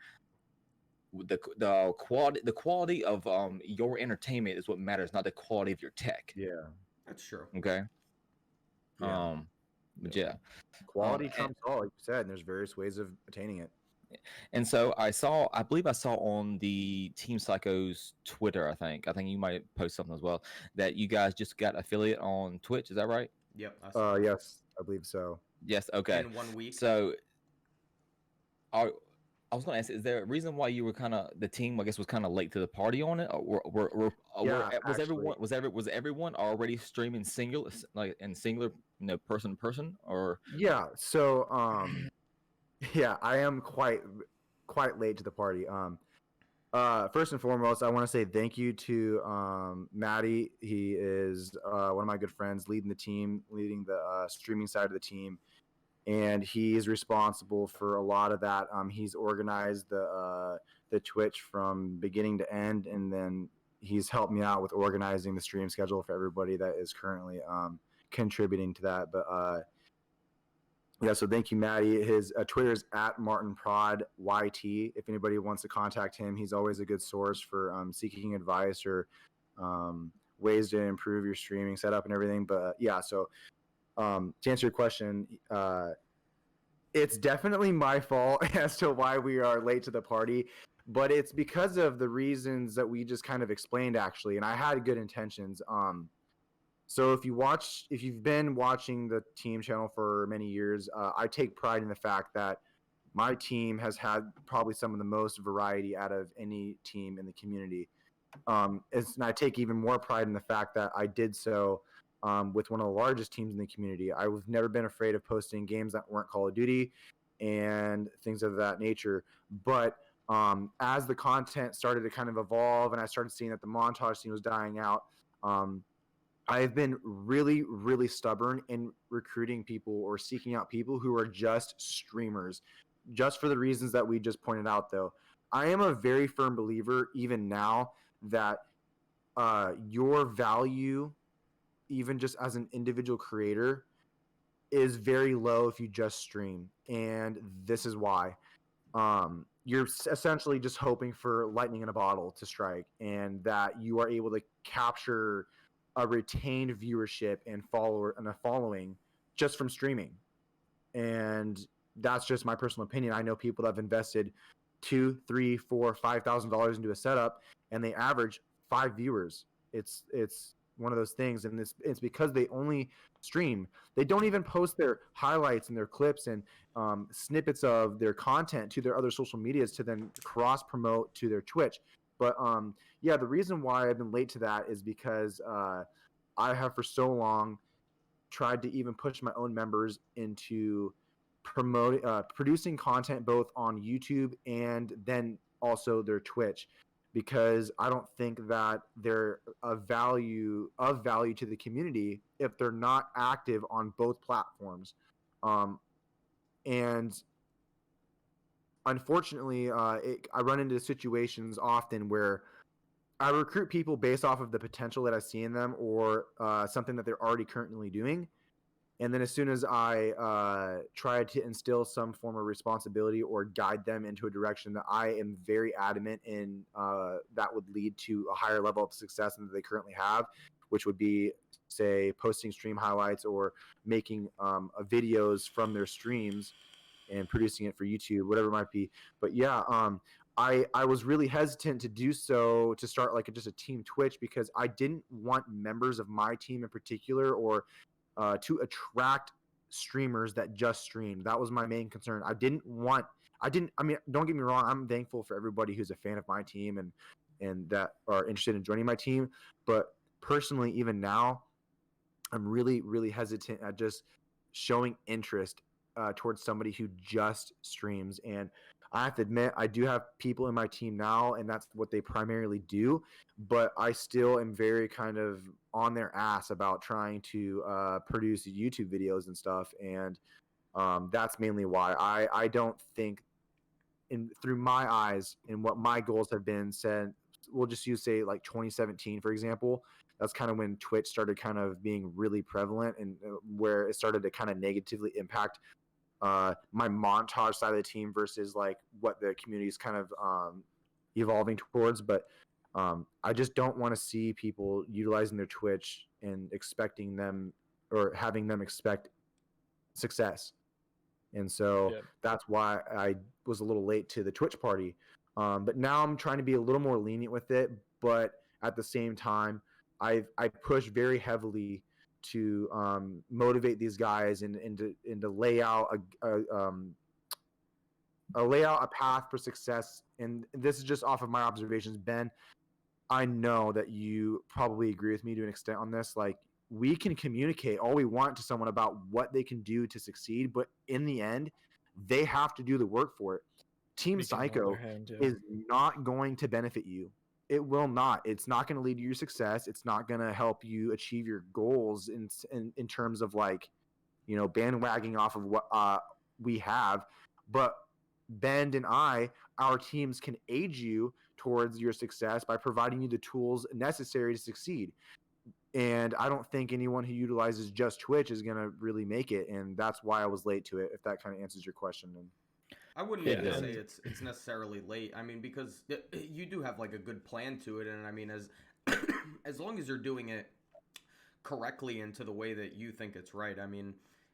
the quality of your entertainment is what matters, not the quality of your tech. Yeah. That's true. Okay. Yeah. But yeah. Quality trumps all, like you said, and there's various ways of attaining it. And so I believe I saw on the TeamPsyQo's Twitter, I think you might post something as well, that you guys just got affiliate on Twitch. Is that right? Yep. Yes, I believe so. Yes. Okay. in 1 week. So, are I was going to ask, is there a reason why you were kind of the team? I guess was kind of late to the party on it, or Yeah, was actually. everyone already streaming singular, like in singular, person to person, or Yeah. So yeah, I am quite late to the party. First and foremost, I want to say thank you to Maddie. He is one of my good friends, leading the streaming side of the team, and he is responsible for a lot of that. He's organized the Twitch from beginning to end, and then he's helped me out with organizing the stream schedule for everybody that is currently contributing to that. But yeah, so thank you, Maddie. His Twitter is at MartinProdYT. If anybody wants to contact him, he's always a good source for seeking advice or ways to improve your streaming setup and everything. But yeah, so to answer your question, it's definitely my fault as to why we are late to the party, but it's because of the reasons that we just kind of explained, actually. And I had good intentions. So if you've been watching the team channel for many years, I take pride in the fact that my team has had probably some of the most variety out of any team in the community. And I take even more pride in the fact that I did so with one of the largest teams in the community. I've never been afraid of posting games that weren't Call of Duty and things of that nature. But as the content started to kind of evolve and I started seeing that the montage scene was dying out, I've been really, really stubborn in recruiting people or seeking out people who are just streamers, just for the reasons that we just pointed out, though. I am a very firm believer, even now, that your value, even just as an individual creator, is very low if you just stream. And this is why. You're essentially just hoping for lightning in a bottle to strike, and that you are able to capture a retained viewership and a following just from streaming. And that's just my personal opinion. I know people that have invested $2, $3, $4, $5,000 into a setup, and they average 5 viewers. It's one of those things, and it's because they only stream. They don't even post their highlights and their clips and snippets of their content to their other social medias to then cross promote to their Twitch. But yeah, the reason why I've been late to that is because I have for so long tried to even push my own members into producing content both on YouTube and then also their Twitch, because I don't think that they're of value to the community if they're not active on both platforms. And unfortunately, I run into situations often where I recruit people based off of the potential that I see in them or something that they're already currently doing. And then as soon as I try to instill some form of responsibility or guide them into a direction that I am very adamant in, that would lead to a higher level of success than they currently have, which would be, say, posting stream highlights or making videos from their streams and producing it for YouTube, whatever it might be. But yeah, I was really hesitant to do so, to start like just a team Twitch, because I didn't want members of my team in particular or to attract streamers that just stream. That was my main concern. I mean, don't get me wrong, I'm thankful for everybody who's a fan of my team and that are interested in joining my team. But personally, even now, I'm really, really hesitant at just showing interest towards somebody who just streams. And I have to admit, I do have people in my team now, and that's what they primarily do. But I still am very kind of on their ass about trying to produce YouTube videos and stuff. And that's mainly why I don't think, through my eyes and what my goals have been said, we'll just use, say, like 2017, for example. That's kind of when Twitch started kind of being really prevalent, and where it started to kind of negatively impact my montage side of the team versus like what the community is kind of evolving towards. But I just don't want to see people utilizing their Twitch and expecting them or having them expect success. And so that's why I was a little late to the Twitch party. But now I'm trying to be a little more lenient with it. But at the same time, I push very heavily motivate these guys and to lay out a path for success. And this is just off of my observations, Ben. I know that you probably agree with me to an extent on this. Like, we can communicate all we want to someone about what they can do to succeed, but in the end, they have to do the work for it. Team We can hold Psycho their hand, yeah. is not going to benefit you. It will not. It's not going to lead to your success. It's not going to help you achieve your goals in terms of, like, you know, bandwagoning off of what we have. But Ben and our teams can aid you towards your success by providing you the tools necessary to succeed. And I don't think anyone who utilizes just Twitch is going to really make it. And that's why I was late to it, if that kind of answers your question. And I wouldn't Yeah, even and- say it's necessarily late. I mean, because you do have like a good plan to it, and I mean, as as long as you're doing it correctly and to the way that you think it's right. I mean,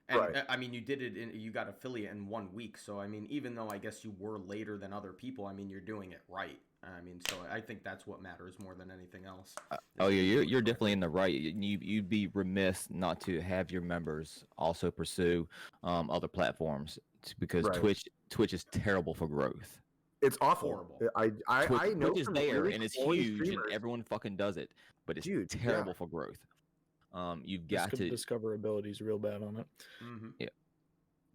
and Right. I mean, you did it you got affiliate in 1 week, so I mean, even though I guess you were later than other people, I mean, you're doing it right. I mean, so I think that's what matters more than anything else. Oh yeah, you're definitely in the right. You'd be remiss not to have your members also pursue other platforms because Right. Twitch is terrible for growth. it's awful. Horrible. I know Twitch is some there really and it's quality huge streamers. and everyone fucking does it, but it's Dude, yeah. terrible for growth. You've got to Discoverability is real bad on it. Mm-hmm.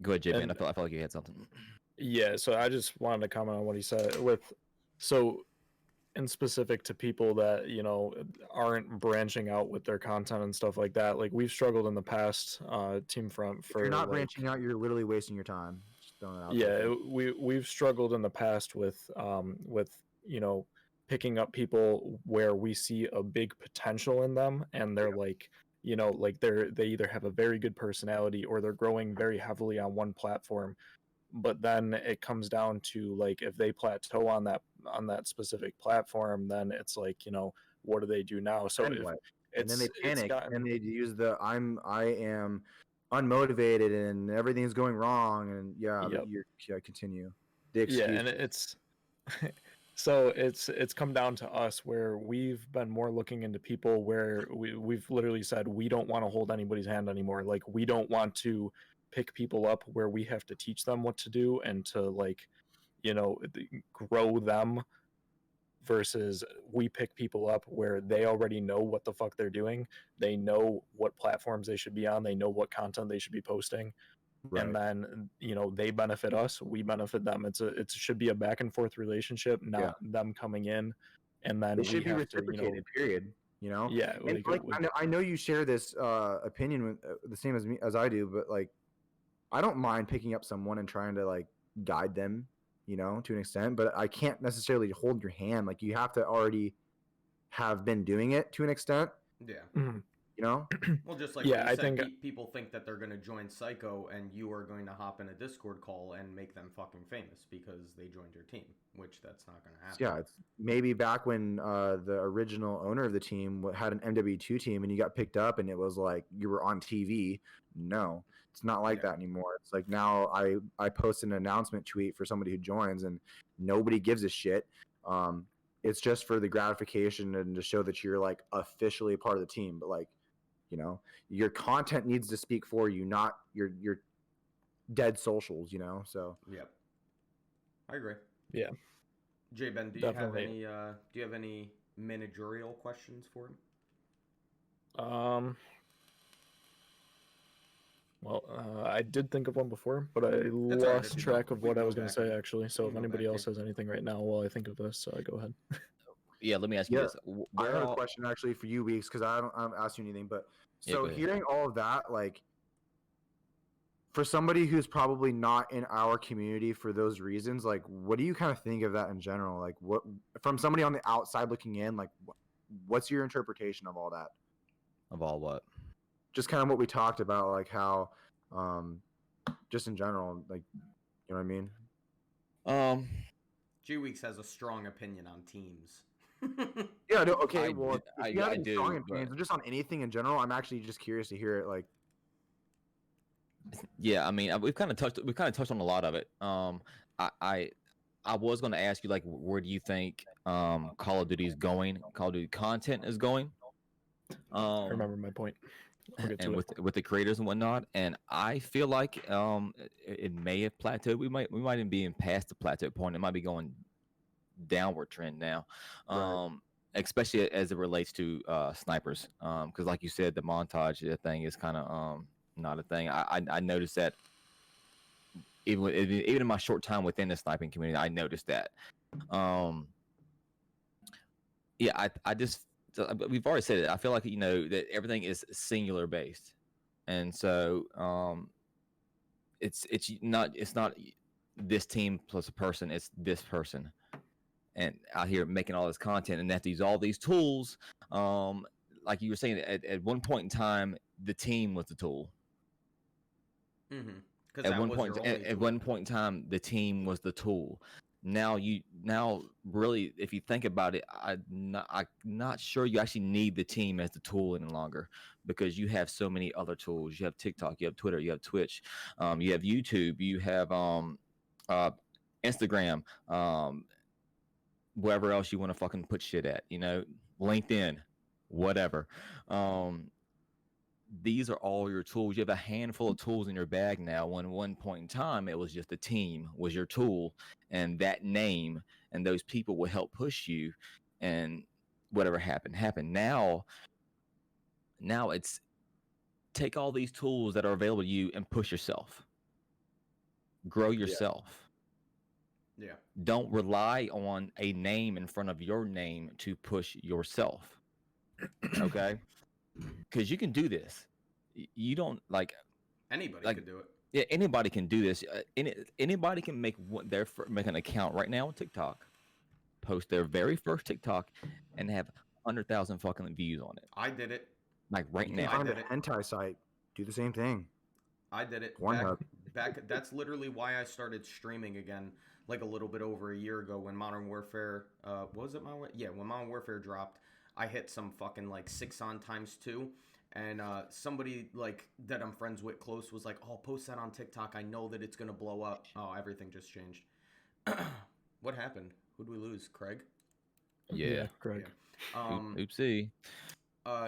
go ahead, J-Man. And- I felt like you had something. Yeah, so I just wanted to comment on what he said in specific to people that, you know, aren't branching out with their content and stuff like that. Like, we've struggled in the past, Team Front, If for you're not like, branching out, you're literally wasting your time. Just throwing it out yeah, there. we've struggled in the past with you know, picking up people where we see a big potential in them, and they're like, you know, like they either have a very good personality or they're growing very heavily on one platform, but then it comes down to, like, if they plateau on that specific platform, then it's like, you know, what do they do now? So Then if what? it's And then they it's panic gotten- and they use the I am unmotivated and everything's going wrong, and Yep. continue the excuse. Yeah, and it's so it's come down to us where we've been more looking into people where we've literally said we don't want to hold anybody's hand anymore. Like, we don't want to pick people up where we have to teach them what to do and to, like, you know, grow them, versus we pick people up where they already know what the fuck they're doing. They know what platforms they should be on. They know what content they should be posting. Right. And then, you know, they benefit us, we benefit them. It should be a back and forth relationship, not them coming in and then It should be we have to, you reciprocated. know, period. You know. yeah, And like, like, I know you share this opinion with the same as me as I do, but like, I don't mind picking up someone and trying to, like, guide them, you know, to an extent, but I can't necessarily hold your hand. Like, you have to already have been doing it to an extent, Yeah. mhm. you know. Well, just like Yeah, what you I said, think- people think that they're going to join Psycho, and you are going to hop in a Discord call and make them fucking famous because they joined your team, which that's not going to happen. Yeah, it's maybe back when the original owner of the team had an MW2 team and you got picked up and it was like you were on TV. No, it's not like Yeah. that anymore. It's like now I post an announcement tweet for somebody who joins and nobody gives a shit. It's just for the gratification and to show that you're, like, officially a part of the team. But, like, you know, your content needs to speak for you, not your dead socials, you know. So Yep. I agree. Yeah. J Ben, do Definitely. you have any managerial questions for him? Well, I did think of one before, but I all right, lost if you track don't, of we what can I go was going to back say, and- actually. So we if can go anybody back else here. has anything right now while I think of this, go ahead. Yeah, let me ask you Yeah, this. I Where have a all- question actually for you, Weeks, because I don't ask you anything. But Yeah, so go ahead. hearing all of that, like, for somebody who's probably not in our community for those reasons, like, what do you kind of think of that in general? Like, what, from somebody on the outside looking in, like, what's your interpretation of all that? Of all what? Just kind of what we talked about, like how, just in general, like, you know what I mean? G Weeks has a strong opinion on teams. Yeah, no, okay. I Well, d- if you have I any do, strong but- opinions, or just on anything in general, I'm actually just curious to hear it. Like, Yeah, I mean, we've kind of touched on a lot of it. I was going to ask you, like, where do you think Call of Duty is going? Call of Duty content is going? I remember my point. I'll get to and it. with the creators and whatnot. And I feel like it may have plateaued. We might even be past the plateau point. It might be going downward trend now. Right. Especially as it relates to snipers. Because like you said, the montage thing is kind of not a thing. I noticed that even in my short time within the sniping community, I noticed that. Yeah, I just we've already said it. I feel like that everything is singular based, and so it's not this team plus a person. It's this person, and out here making all this content, and they have to use all these tools. Like you were saying, at one point in time, the team was the tool. Mm-hmm. Because that was your only At tool. one point in time, the team was the tool. Now really, if you think about it, I'm not sure you actually need the team as the tool any longer, because you have so many other tools. You have TikTok, you have Twitter, you have Twitch, you have YouTube, you have Instagram, wherever else you want to fucking put shit at, LinkedIn, whatever. These are all your tools. You have a handful of tools in your bag now. When one point in time, it was just the team was your tool, and that name and those people will help push you, and whatever happened. Now it's take all these tools that are available to you and push yourself. Grow yourself. Yeah. Don't rely on a name in front of your name to push yourself. Okay? Because you can do this. You don't Anybody could do it. Yeah, anybody can do this. Anybody can make make an account right now on TikTok, post their very first TikTok, and have 100,000 fucking views on it. I did it. Like right You now. can find a hentai site. Do the same thing. I did it. Pornhub. Back. That's literally why I started streaming again, like a little bit over a year ago when Modern Warfare. What was it when Modern Warfare dropped, I hit some fucking like 6 on ×2. And somebody like that I'm friends with close was like, "Oh, post that on TikTok. I know that it's gonna blow up." Oh, everything just changed. What happened? Who'd we lose? Craig? Yeah. Greg. Yeah. Oopsie.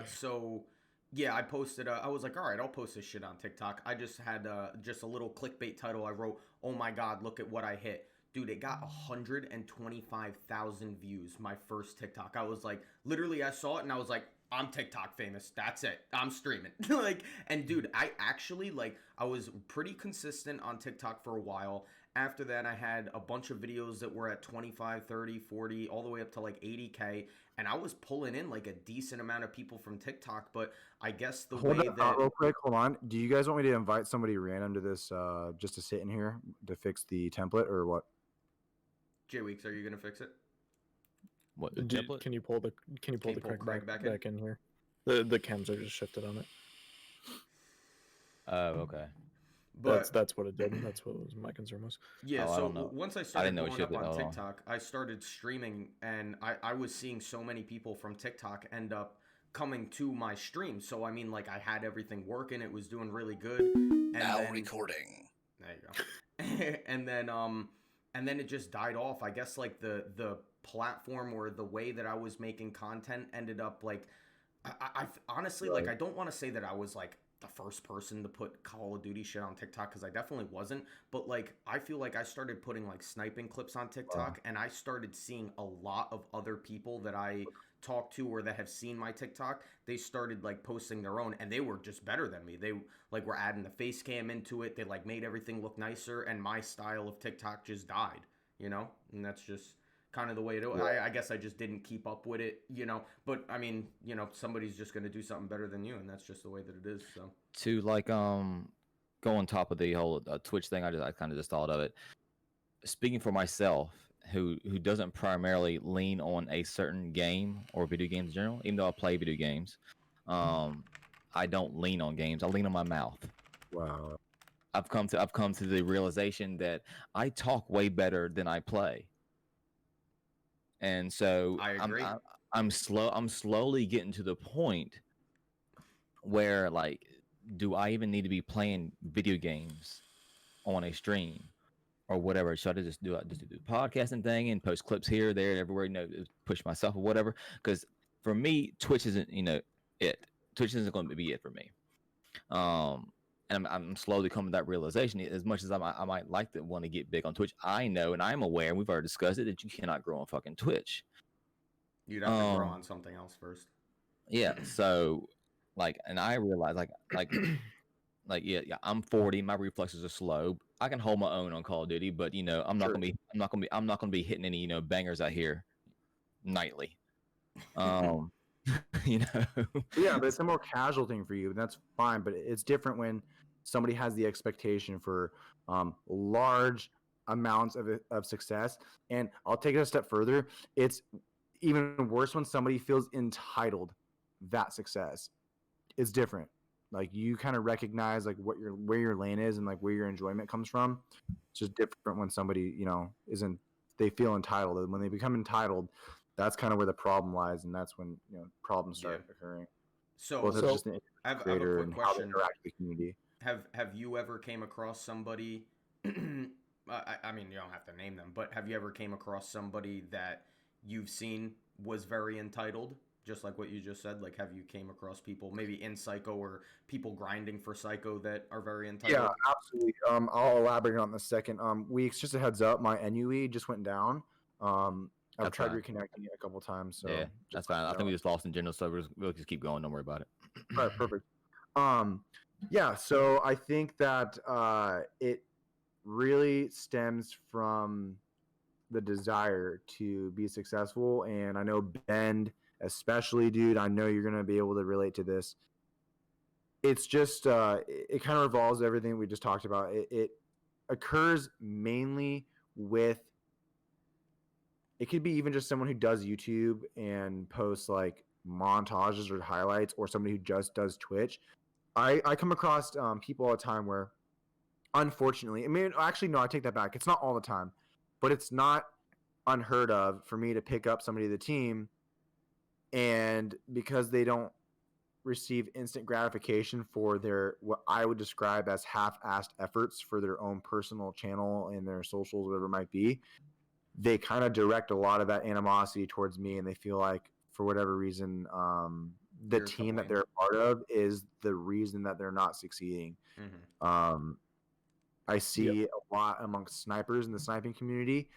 So yeah, I posted. I was like, all right, I'll post this shit on TikTok. I just had just a little clickbait title. I wrote, "Oh my god, look at what I hit." Dude, it got 125,000 views. My first TikTok. I was like, literally, I saw it and I was like, I'm TikTok famous. That's it. I'm streaming. And dude, I actually I was pretty consistent on TikTok for a while. After that, I had a bunch of videos that were at 25, 30, 40, all the way up to like 80K. And I was pulling in like a decent amount of people from TikTok. But I guess the Hold way that that. thought real quick. Hold on. Do you guys want me to invite somebody random to this just to sit in here to fix the template or what? J Weeks, are you gonna fix it? What the Dude, template? can you pull the Craig back in here? The cams are just shifted on it. Oh, okay. But That's what it did. That's what was my concern was. yeah, Oh, I so don't know. once I I started didn't know it blowing up shifted on at all. TikTok, I started streaming, and I was seeing so many people from TikTok end up coming to my stream. So I mean, I had everything working; it was doing really good. And Now then, recording. there you go. And then it just died off. I guess the platform or the way that I was making content ended up I honestly I don't want to say that I was the first person to put Call of Duty shit on TikTok, because I definitely wasn't. But I feel like I started putting sniping clips on TikTok, and I started seeing a lot of other people that I talk to or that have seen my TikTok. They started posting their own, and they were just better than me. They were adding the face cam into it. They made everything look nicer, and my style of TikTok just died, and that's just kind of the way it is. I guess I just didn't keep up with it, but I mean, somebody's just going to do something better than you, and that's just the way that it is. So To go on top of the whole Twitch thing, I kind of just thought of it. Speaking for myself, who doesn't primarily lean on a certain game or video games in general, even though I play video games, I don't lean on games. I lean on my mouth. Wow. I've come to the realization that I talk way better than I play, and so I agree. I'm slowly getting to the point where do I even need to be playing video games on a stream or whatever? Should I just do the podcasting thing and post clips here, there, everywhere, push myself or whatever? Because for me, Twitch isn't it. Twitch isn't going to be it for me. And I'm slowly coming to that realization. As much as I might like to want to get big on Twitch, I know and I'm aware, and we've already discussed it, that you cannot grow on fucking Twitch. You'd have to grow on something else first. Yeah. So, like, and I realize, yeah, I'm 40. My reflexes are slow. I can hold my own on Call of Duty, but I'm not gonna be hitting any bangers out here nightly. You know. Yeah, but it's a more casual thing for you, and that's fine. But it's different when somebody has the expectation for large amounts of success. And I'll take it a step further. It's even worse when somebody feels entitled that success. It's different. Like you kind of recognize like where your lane is and like where your enjoyment comes from. It's just different when somebody isn't. They feel entitled, and when they become entitled, that's kind of where the problem lies, and that's when problems start occurring. So, Both as just an I have a creator quick and how they question. interact with the community. Have you ever came across somebody? I mean, you don't have to name them, but have you ever came across somebody that you've seen was very entitled, just like what you just said? Like, have you came across people maybe in Psycho or people grinding for Psycho that are very entitled? Yeah, absolutely. I'll elaborate on the second. Weeks, just a heads up, my NUE just went down. I've That's tried fine. reconnecting it a couple times. So Yeah, that's fine. I think we just lost in general, so we'll just keep going. Don't worry about it. All right, perfect. Yeah, so I think that it really stems from the desire to be successful, and I know Ben, especially, dude. I know you're gonna be able to relate to this. It's just it kind of revolves everything we just talked about. It occurs mainly with. It could be even just someone who does YouTube and posts like montages or highlights, or somebody who just does Twitch. I come across people all the time where, unfortunately, I mean, actually, no, I take that back. It's not all the time, but it's not unheard of for me to pick up somebody of the team, and because they don't receive instant gratification for their what I would describe as half-assed efforts for their own personal channel and their socials, whatever it might be, they kind of direct a lot of that animosity towards me, and they feel like for whatever reason the team that they're a part of is the reason that they're not succeeding. I see a lot amongst snipers in the sniping community.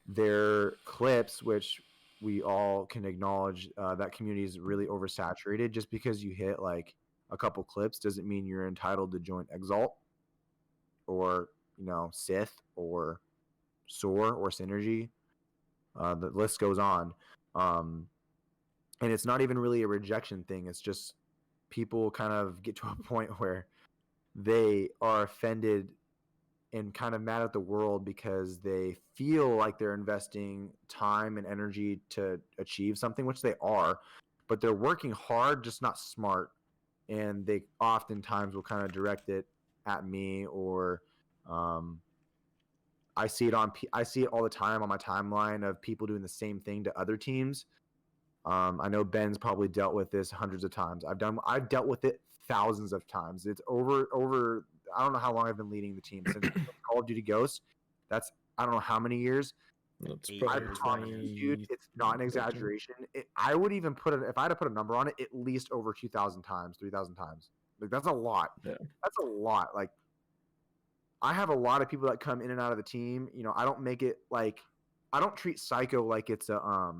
Their clips, which we all can acknowledge, that community is really oversaturated. Just because you hit like a couple clips doesn't mean you're entitled to join Exalt or Sith or Soar or Synergy. The list goes on. And it's not even really a rejection thing. It's just people kind of get to a point where they are offended and kind of mad at the world because they feel like they're investing time and energy to achieve something, which they are, but they're working hard, just not smart. And they oftentimes will kind of direct it at me, or I see it all the time on my timeline of people doing the same thing to other teams. I know Ben's probably dealt with this hundreds of times. I've dealt with it thousands of times. It's over. I don't know how long I've been leading the team since Call of Duty Ghosts. That's I don't know how many years. That's I promise you, dude, it's not an exaggeration. I would even if I had to put a number on it, at least over 2,000 times, 3,000 times. Like that's a lot. Yeah. That's a lot. Like I have a lot of people that come in and out of the team. I don't make it like I don't treat Psycho like it's a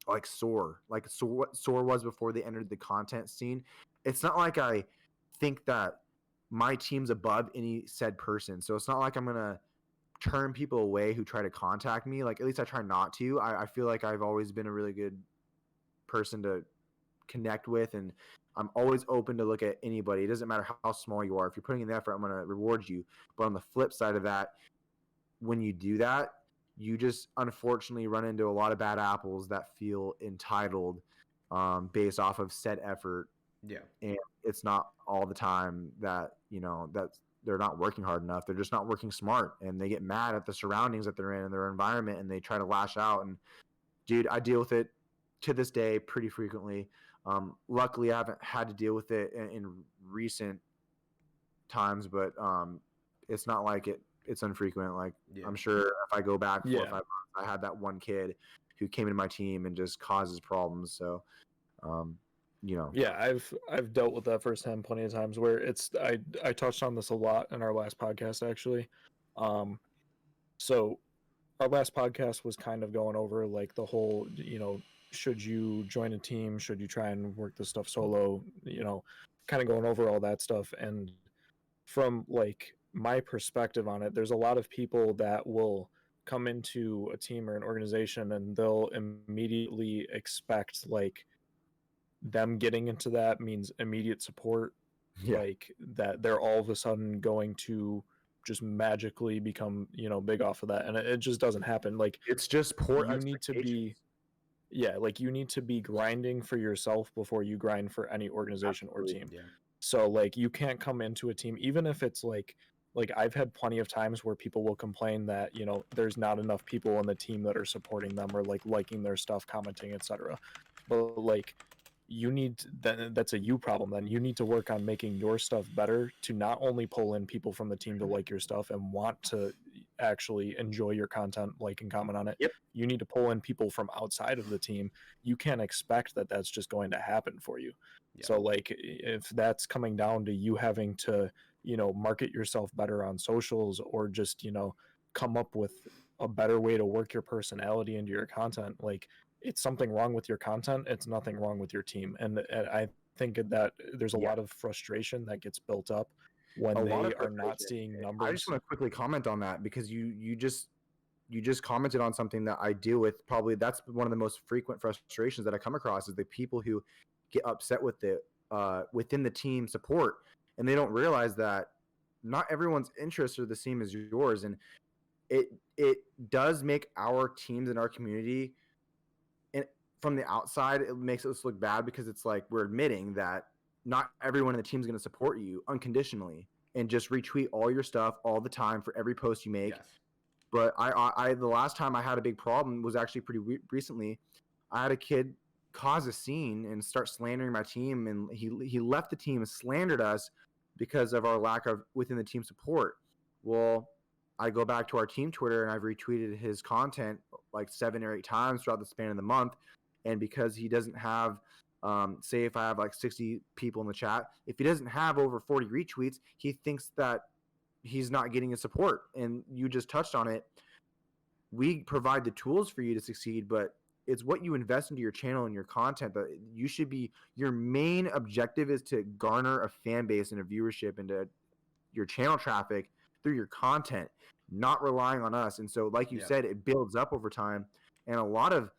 like Soar, what Soar was before they entered the content scene. It's not like I think that my team's above any said person. So it's not like I'm gonna turn people away who try to contact me. Like at least I try not to. I feel like I've always been a really good person to connect with, and I'm always open to look at anybody. It doesn't matter how small you are. If you're putting in the effort, I'm gonna reward you. But on the flip side of that, when you do that, you just unfortunately run into a lot of bad apples that feel entitled based off of said effort. Yeah. And it's not all the time that, that they're not working hard enough. They're just not working smart, and they get mad at the surroundings that they're in and their environment, and they try to lash out. And dude, I deal with it to this day pretty frequently. Luckily, I haven't had to deal with it in recent times, but it's not like it's infrequent. Like I'm sure if I go back 4 or 5 months, I had that one kid who came into my team and just causes problems. So Yeah, I've dealt with that firsthand plenty of times where I touched on this a lot in our last podcast actually. So our last podcast was kind of going over like the whole, should you join a team? Should you try and work this stuff solo? Kind of going over all that stuff. And from like my perspective on it, there's a lot of people that will come into a team or an organization and they'll immediately expect like them getting into that means immediate support, Yeah. like that they're all of a sudden going to just magically become big off of that, and it just doesn't happen. Like It's just poor you need to be like you need to be grinding for yourself before you grind for any organization or team. Yeah. So like you can't come into a team even if it's like I've had plenty of times where people will complain that there's not enough people on the team that are supporting them or like liking their stuff, commenting, etc. But like you need that's a you problem. Then you need to work on making your stuff better to not only pull in people from the team to like your stuff and want to actually enjoy your content, like and comment on it. Yep. You need to pull in people from outside of the team. You can't expect that that's just going to happen for you. Yeah. So like if that's coming down to you having to market yourself better on socials or just come up with a better way to work your personality into your content, like it's something wrong with your content, it's nothing wrong with your team. And I think that there's a lot of frustration that gets built up when they are not seeing numbers. I just want to quickly comment on that because you just commented on something that I deal with. Probably that's one of the most frequent frustrations that I come across is the people who get upset with it within the team support, and they don't realize that not everyone's interests are the same as yours, and it does make our teams and our community, and from the outside it makes us look bad because it's like we're admitting that not everyone in the team is going to support you unconditionally and just retweet all your stuff all the time for every post you make. Yes. But I the last time I had a big problem was actually pretty recently. I had a kid cause a scene and start slandering my team, and he left the team and slandered us because of our lack of within the team support. Well, I go back to our team Twitter and I've retweeted his content like 7 or 8 times throughout the span of the month, and because he doesn't have say if I have like 60 people in the chat, if he doesn't have over 40 retweets, he thinks that he's not getting his support. And you just touched on it. We provide the tools for you to succeed, but it's what you invest into your channel and your content that you should be. Your main objective is to garner a fan base and a viewership into your channel traffic through your content, not relying on us. And so, like you said, it builds up over time, and a lot of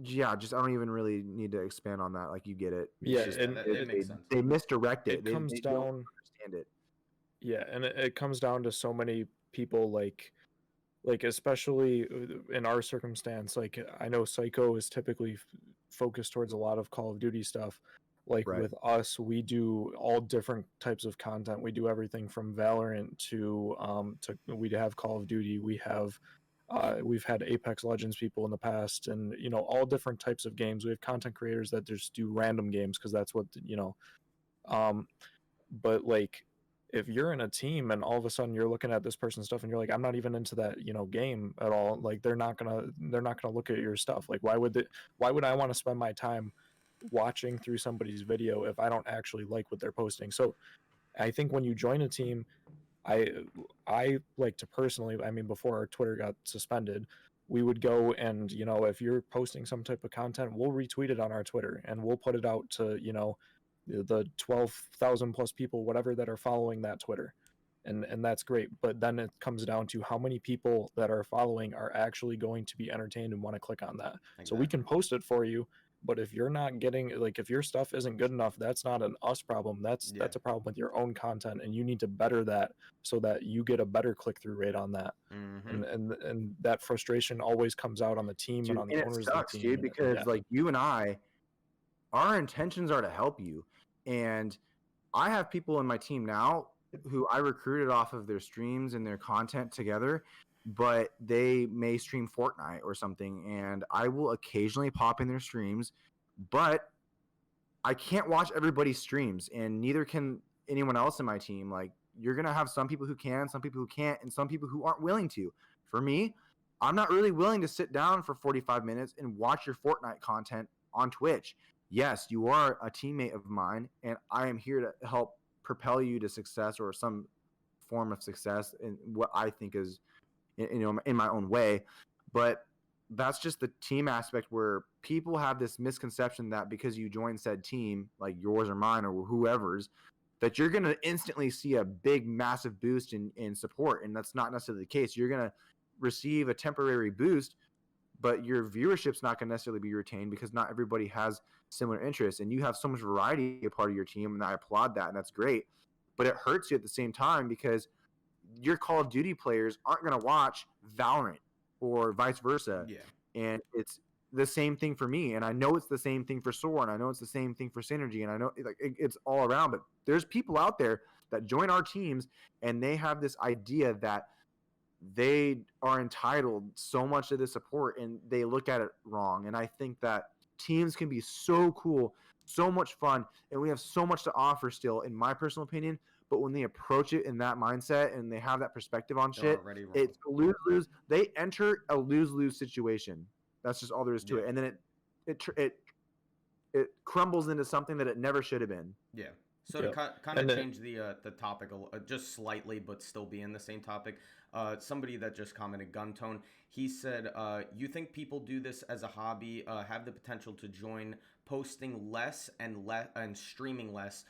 just I don't even really need to expand on that. Like you get it. Yeah, just, and it makes sense. They misdirect it. It comes they down. don't understand it. Yeah, and it comes down to so many people like especially in our circumstance. Like I know Psycho is typically focused towards a lot of Call of Duty stuff. Like with us, we do all different types of content. We do everything from Valorant to we have Call of Duty. We have we've had Apex Legends people in the past, and all different types of games. We have content creators that just do random games because that's what but like if you're in a team and all of a sudden you're looking at this person's stuff and you're like, I'm not even into that game at all, like they're not gonna look at your stuff. Like why would I want to spend my time watching through somebody's video if I don't actually like what they're posting? So I think when you join a team, I like to personally, I mean, before our Twitter got suspended, we would go and if you're posting some type of content, we'll retweet it on our Twitter and we'll put it out to the 12,000 plus people, whatever, that are following that Twitter. And that's great. But then it comes down to how many people that are following are actually going to be entertained and want to click on that. Exactly. So we can post it for you, but if you're not getting, like, if your stuff isn't good enough, that's not an us problem. That's a problem with your own content, and you need to better that so that you get a better click-through rate on that. Mm-hmm. And that frustration always comes out on the team and on the owners of the team. Dude, because like you and I, our intentions are to help you. And I have people in my team now who I recruited off of their streams and their content together, but they may stream Fortnite or something, and I will occasionally pop in their streams, but I can't watch everybody's streams, and neither can anyone else in my team. Like, you're going to have some people who can, some people who can't, and some people who aren't willing to. For me, I'm not really willing to sit down for 45 minutes and watch your Fortnite content on Twitch. Yes, you are a teammate of mine, and I am here to help propel you to success or some form of success in what I think is, in my own way. But that's just the team aspect where people have this misconception that because you join said team, like yours or mine or whoever's, that you're going to instantly see a big, massive boost in support. And that's not necessarily the case. You're going to receive a temporary boost, but your viewership's not going to necessarily be retained because not everybody has similar interests. And you have so much variety a part of your team, and I applaud that, and that's great. But it hurts you at the same time because your Call of Duty players aren't going to watch Valorant or vice versa. Yeah. And it's the same thing for me. And I know it's the same thing for Sora, and I know it's the same thing for Synergy, and I know it's all around. But there's people out there that join our teams, and they have this idea that they are entitled so much to the support, and they look at it wrong. And I think that teams can be so cool, so much fun, and we have so much to offer still, in my personal opinion. But when they approach it in that mindset and they have that perspective on They're shit, already wrong. it's lose-lose. They enter a lose-lose situation. That's just all there is to Yeah. it. And then it crumbles into something that it never should have been. Yeah. So to Yep. kind of And then- change the topic just slightly, but still be in the same topic. Somebody that just commented, Gun Tone, he said, "You think people do this as a hobby, have the potential to join, posting less and streaming less?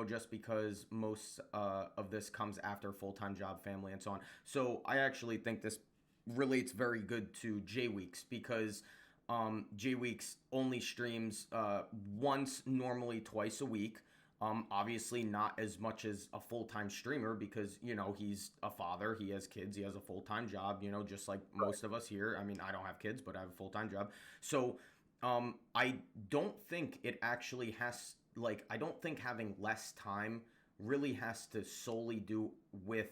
Just because most of this comes after full-time job, family, and so on." So I actually think this relates very good to J Weeks because J Weeks only streams once, normally twice a week. Obviously not as much as a full-time streamer because, he's a father, he has kids, he has a full-time job, just like most of us here. I mean, I don't have kids, but I have a full-time job. So, I don't think it actually I don't think having less time really has to solely do with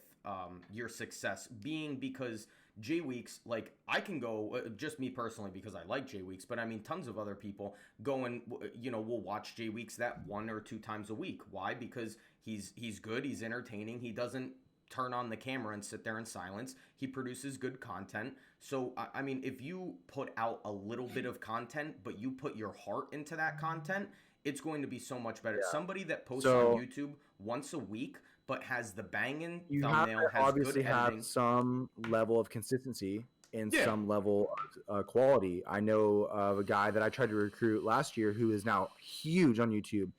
your success because J Weeks, I can go, just me personally, because I like J Weeks, but I mean, tons of other people go and, will watch J Weeks that 1 or 2 times a week. Why? Because he's good, he's entertaining, he doesn't turn on the camera and sit there in silence, he produces good content. So, I mean, if you put out a little bit of content, but you put your heart into that content, it's going to be so much better. Yeah. Somebody that posts So- on YouTube once a week, but has the banging You thumbnail, have to has obviously good editing. have some level of consistency and Yeah. some level of quality. I know of a guy that I tried to recruit last year who is now huge on YouTube.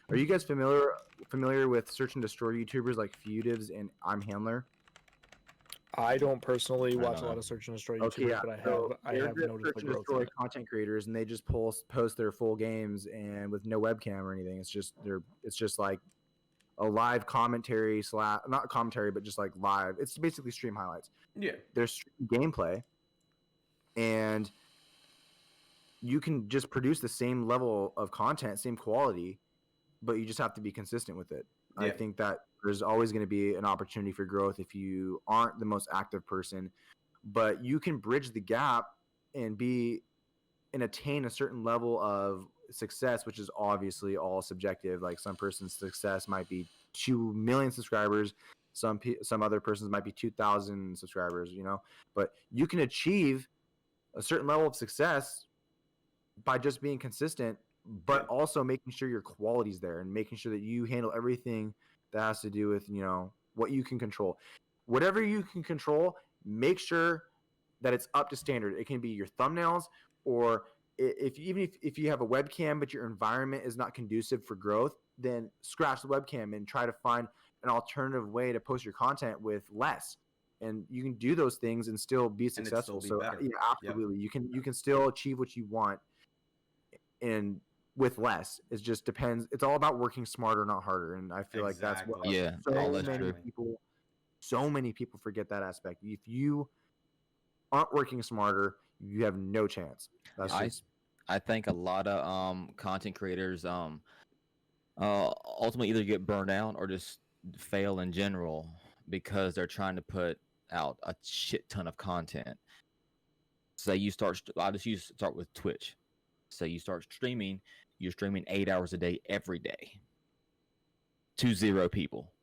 Are you guys familiar with search and destroy YouTubers like Futives and I'm Handler? I don't personally don't watch a know. lot of search and destroy Okay, YouTubers, yeah. but So I they're have just noticed search the and growth. destroy In it. content creators, and they just post their full games and with no webcam or anything. It's just like a live commentary / not commentary, but just like live. It's basically stream highlights. Yeah. There's stream gameplay, and you can just produce the same level of content, same quality, but you just have to be consistent with it. I Yeah. think that there's always going to be an opportunity for growth if you aren't the most active person, but you can bridge the gap and attain a certain level of success, which is obviously all subjective. Like some person's success might be 2 million subscribers, some other person's might be 2,000 subscribers, but you can achieve a certain level of success by just being consistent, but Yeah. also making sure your quality's there and making sure that you handle everything that has to do with, what you can control. Whatever you can control, make sure that it's up to standard. It can be your thumbnails, or if you have a webcam but your environment is not conducive for growth, then scratch the webcam and try to find an alternative way to post your content with less. And you can do those things and still be still successful. be So better. yeah, absolutely, you can still achieve what you want, and with less. It just depends. It's all about working smarter, not harder. And I feel like that's what Exactly. Yeah, so all that's many true. people forget that aspect. If you aren't working smarter, you have no chance. That's I just I think a lot of content creators ultimately either get burned out or just fail in general because they're trying to put out a shit ton of content. Say you start with Twitch. Say you start streaming, you're streaming 8 hours a day every day to 0 people.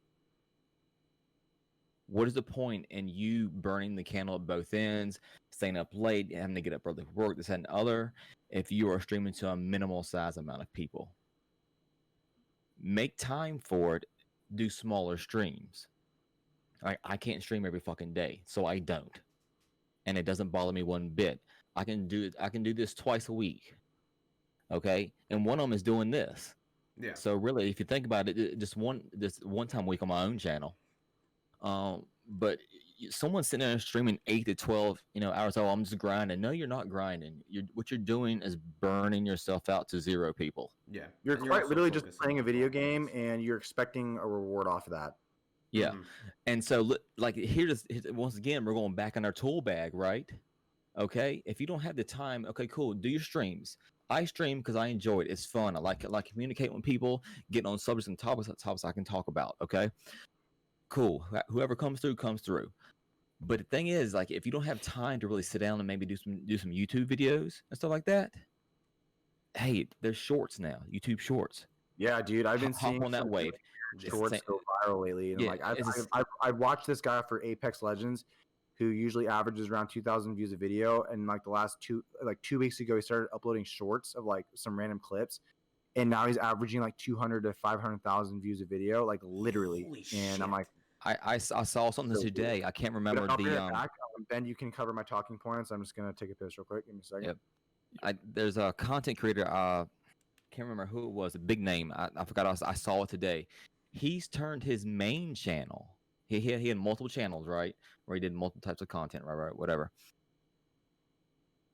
What is the point in you burning the candle at both ends, staying up late, having to get up early for work, this and other, if you are streaming to a minimal size amount of people? Make time for it. Do smaller streams. I can't stream every fucking day, so I don't, and it doesn't bother me one bit. I can do this twice a week, okay? And one of them is doing this. Yeah. So really, if you think about it, just one time a week on my own channel. But someone sitting there streaming 8 to 12, hours. Oh, I'm just grinding. No, you're not grinding. What you're doing is burning yourself out to zero people. Yeah. You're And quite also literally just focusing playing a on video progress. game, and you're expecting a reward off of that. Yeah. Mhm. And so, like, here's once again, we're going back in our tool bag, right? Okay. If you don't have the time, okay, cool. Do your streams. I stream because I enjoy it. It's fun. I like communicating with people, getting on subjects and topics I can talk about. Okay. Cool. Whoever comes through comes through. But the thing is, like, if you don't have time to really sit down and maybe do some YouTube videos and stuff like that, hey, there's shorts now, YouTube Shorts. Yeah, dude, I've been Hop seeing on that some wave. Yeah. It's shorts the go viral lately, and yeah, like it's the I've watched this guy for Apex Legends, who usually averages around 2,000 views a video, and like the last 2 weeks ago, he started uploading shorts of like some random clips, and now he's averaging like 200 to 500,000 views a video, like literally. Holy And I'm shit. like, I saw something So today. I can't but remember I'll be the right back. Ben, you can cover my talking points. I'm just gonna take a piss real quick. Give me a second. Yep. There's a content creator. Can't remember who it was. A big name. I forgot. I saw it today. He's turned his main channel. He had multiple channels, right? Where he did multiple types of content, right, whatever.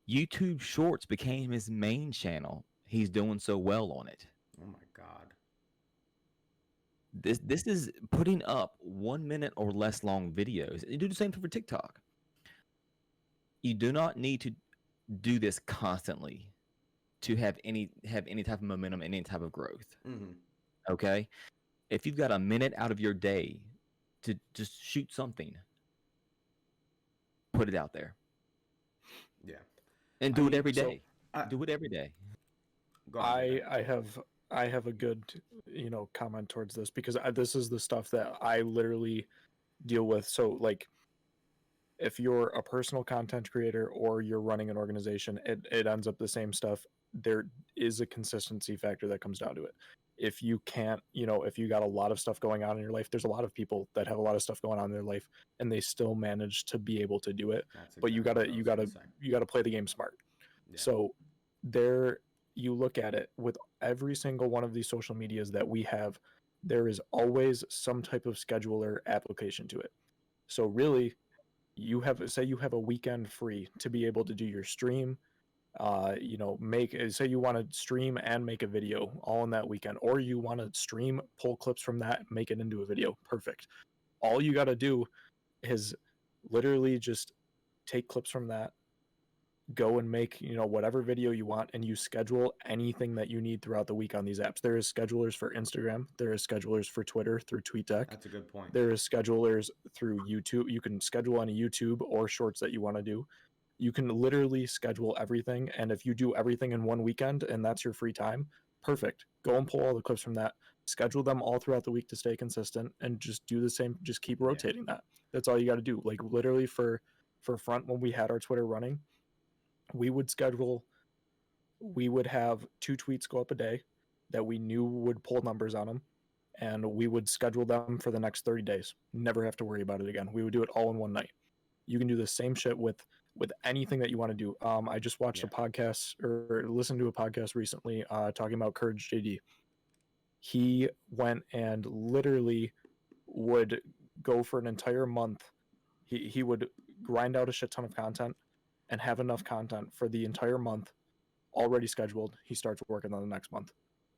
YouTube Shorts became his main channel. He's doing so well on it. Oh my god. This is putting up 1 minute or less long videos. You do the same thing for TikTok. You do not need to do this constantly to have any type of momentum, any type of growth. Mm-hmm. Okay, if you've got a minute out of your day to just shoot something, put it out there. Yeah. And do it mean, every so day. Do it every day. Go on, Ben. I have a good comment towards this, because this is the stuff that I literally deal with. So like, if you're a personal content creator or you're running an organization, it ends up the same stuff. There is a consistency factor that comes down to it. If you can't, if you got a lot of stuff going on in your life, there's a lot of people that have a lot of stuff going on in their life and they still manage to be able to do it. That's But you exactly what I was gonna say. gotta play the game smart. Yeah. So there, you look at it with every single one of these social medias that we have, there is always some type of scheduler application to it. So really, say you have a weekend free to be able to do your stream, say you want to stream and make a video all in that weekend, or you want to stream, pull clips from that, make it into a video. Perfect. All you got to do is literally just take clips from that, go and make whatever video you want, and you schedule anything that you need throughout the week on these apps. There is schedulers for Instagram, there is schedulers for Twitter through TweetDeck. That's a good point. There is schedulers through YouTube. You can schedule on a YouTube or shorts that you want to do. You can literally schedule everything, and if you do everything in one weekend and that's your free time, perfect. Go and pull all the clips from that, schedule them all throughout the week to stay consistent, and just do the same. Just keep rotating that. That's all you got to do. Like literally for Front, when we had our Twitter running, we would have 2 tweets go up a day that we knew would pull numbers on them, and we would schedule them for the next 30 days. Never have to worry about it again. We would do it all in one night. You can do the same shit with anything that you want to do. I just watched a podcast, or listened to a podcast recently, talking about Courage JD. He went and literally would go for an entire month. He would grind out a shit ton of content and have enough content for the entire month already scheduled. He starts working on the next month.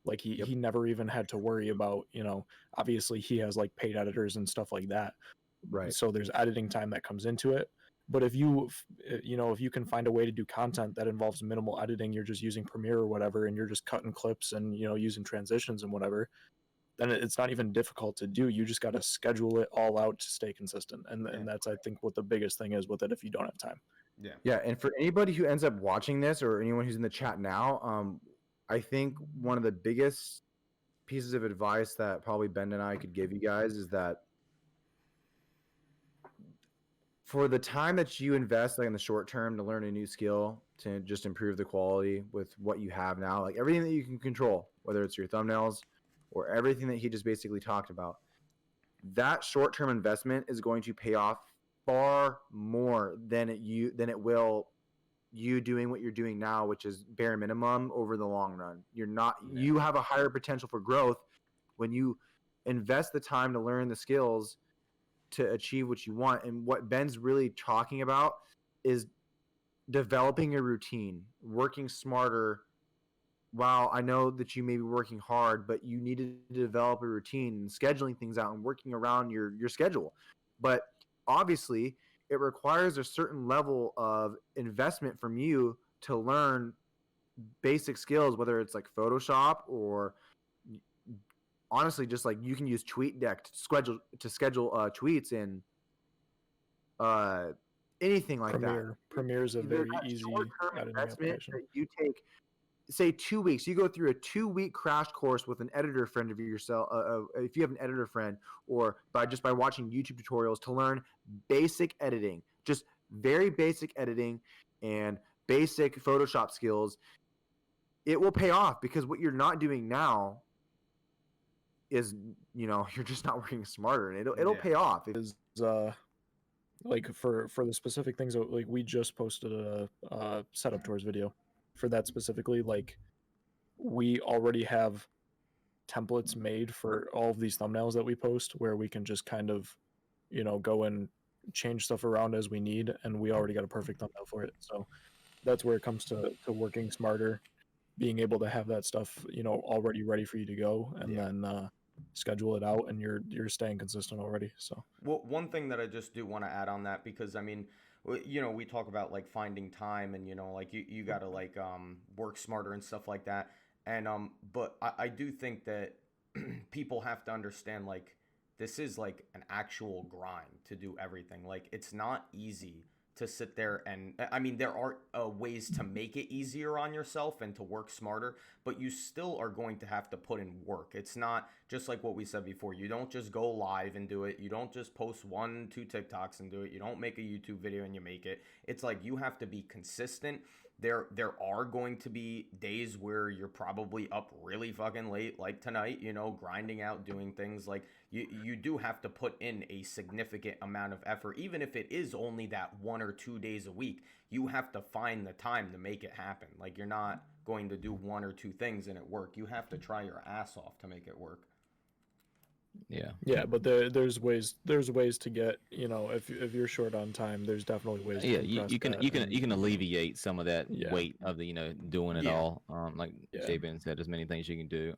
Like he never even had to worry about, obviously he has like paid editors and stuff like that. Right. So there's editing time that comes into it. But if you can find a way to do content that involves minimal editing, you're just using Premiere or whatever, and you're just cutting clips and, using transitions and whatever, then it's not even difficult to do. You just got to schedule it all out to stay consistent. And that's, I think, what the biggest thing is with it if you don't have time. Yeah. Yeah, and for anybody who ends up watching this, or anyone who's in the chat now, I think one of the biggest pieces of advice that probably Ben and I could give you guys is that for the time that you invest, like in the short term, to learn a new skill to just improve the quality with what you have now, like everything that you can control, whether it's your thumbnails or everything that he just basically talked about, that short term investment is going to pay off far more than it will you doing what you're doing now, which is bare minimum over the long run. You have a higher potential for growth when you invest the time to learn the skills to achieve what you want. And what Ben's really talking about is developing a routine, working smarter. While I know that you may be working hard, but you need to develop a routine and scheduling things out and working around your schedule. But obviously, it requires a certain level of investment from you to learn basic skills, whether it's like Photoshop or honestly just like you can use TweetDeck to schedule tweets and anything like that. Premiere is a very easy short-term editing investment application. that you take, say 2 weeks. You go through a 2-week crash course with an editor friend of yourself, if you have an editor friend, or by watching YouTube tutorials to learn basic editing, just very basic editing and basic Photoshop skills. It will pay off because what you're not doing now is, you're just not working smarter, and it'll pay off. Is like for the specific things that, like, we just posted a setup tours video for that specifically. Like, we already have templates made for all of these thumbnails that we post where we can just kind of, go and change stuff around as we need, and we already got a perfect thumbnail for it. So that's where it comes to working smarter, being able to have that stuff, already ready for you to go, and then schedule it out, and you're staying consistent already. So, well, one thing that I just do want to add on that, because I mean, we talk about like finding time, and like you got to like work smarter and stuff like that. And but I do think that people have to understand, like, this is like an actual grind to do everything. Like, it's not easy to sit there, and I mean, there are ways to make it easier on yourself and to work smarter, but you still are going to have to put in work. It's not just like what we said before. You don't just go live and do it. You don't just post 1-2 TikToks and do it. You don't make a YouTube video and you make it. It's like you have to be consistent. There are going to be days where you're probably up really fucking late, like tonight, grinding out, doing things. Like, you do have to put in a significant amount of effort, even if it is only that 1 or 2 days a week. You have to find the time to make it happen. Like, you're not going to do 1 or 2 things and it work. You have to try your ass off to make it work. Yeah, but there's ways to get, if you're short on time, there's definitely ways to you can alleviate some of that weight of the doing it all. Like Jay-Ben said, there's many things you can do.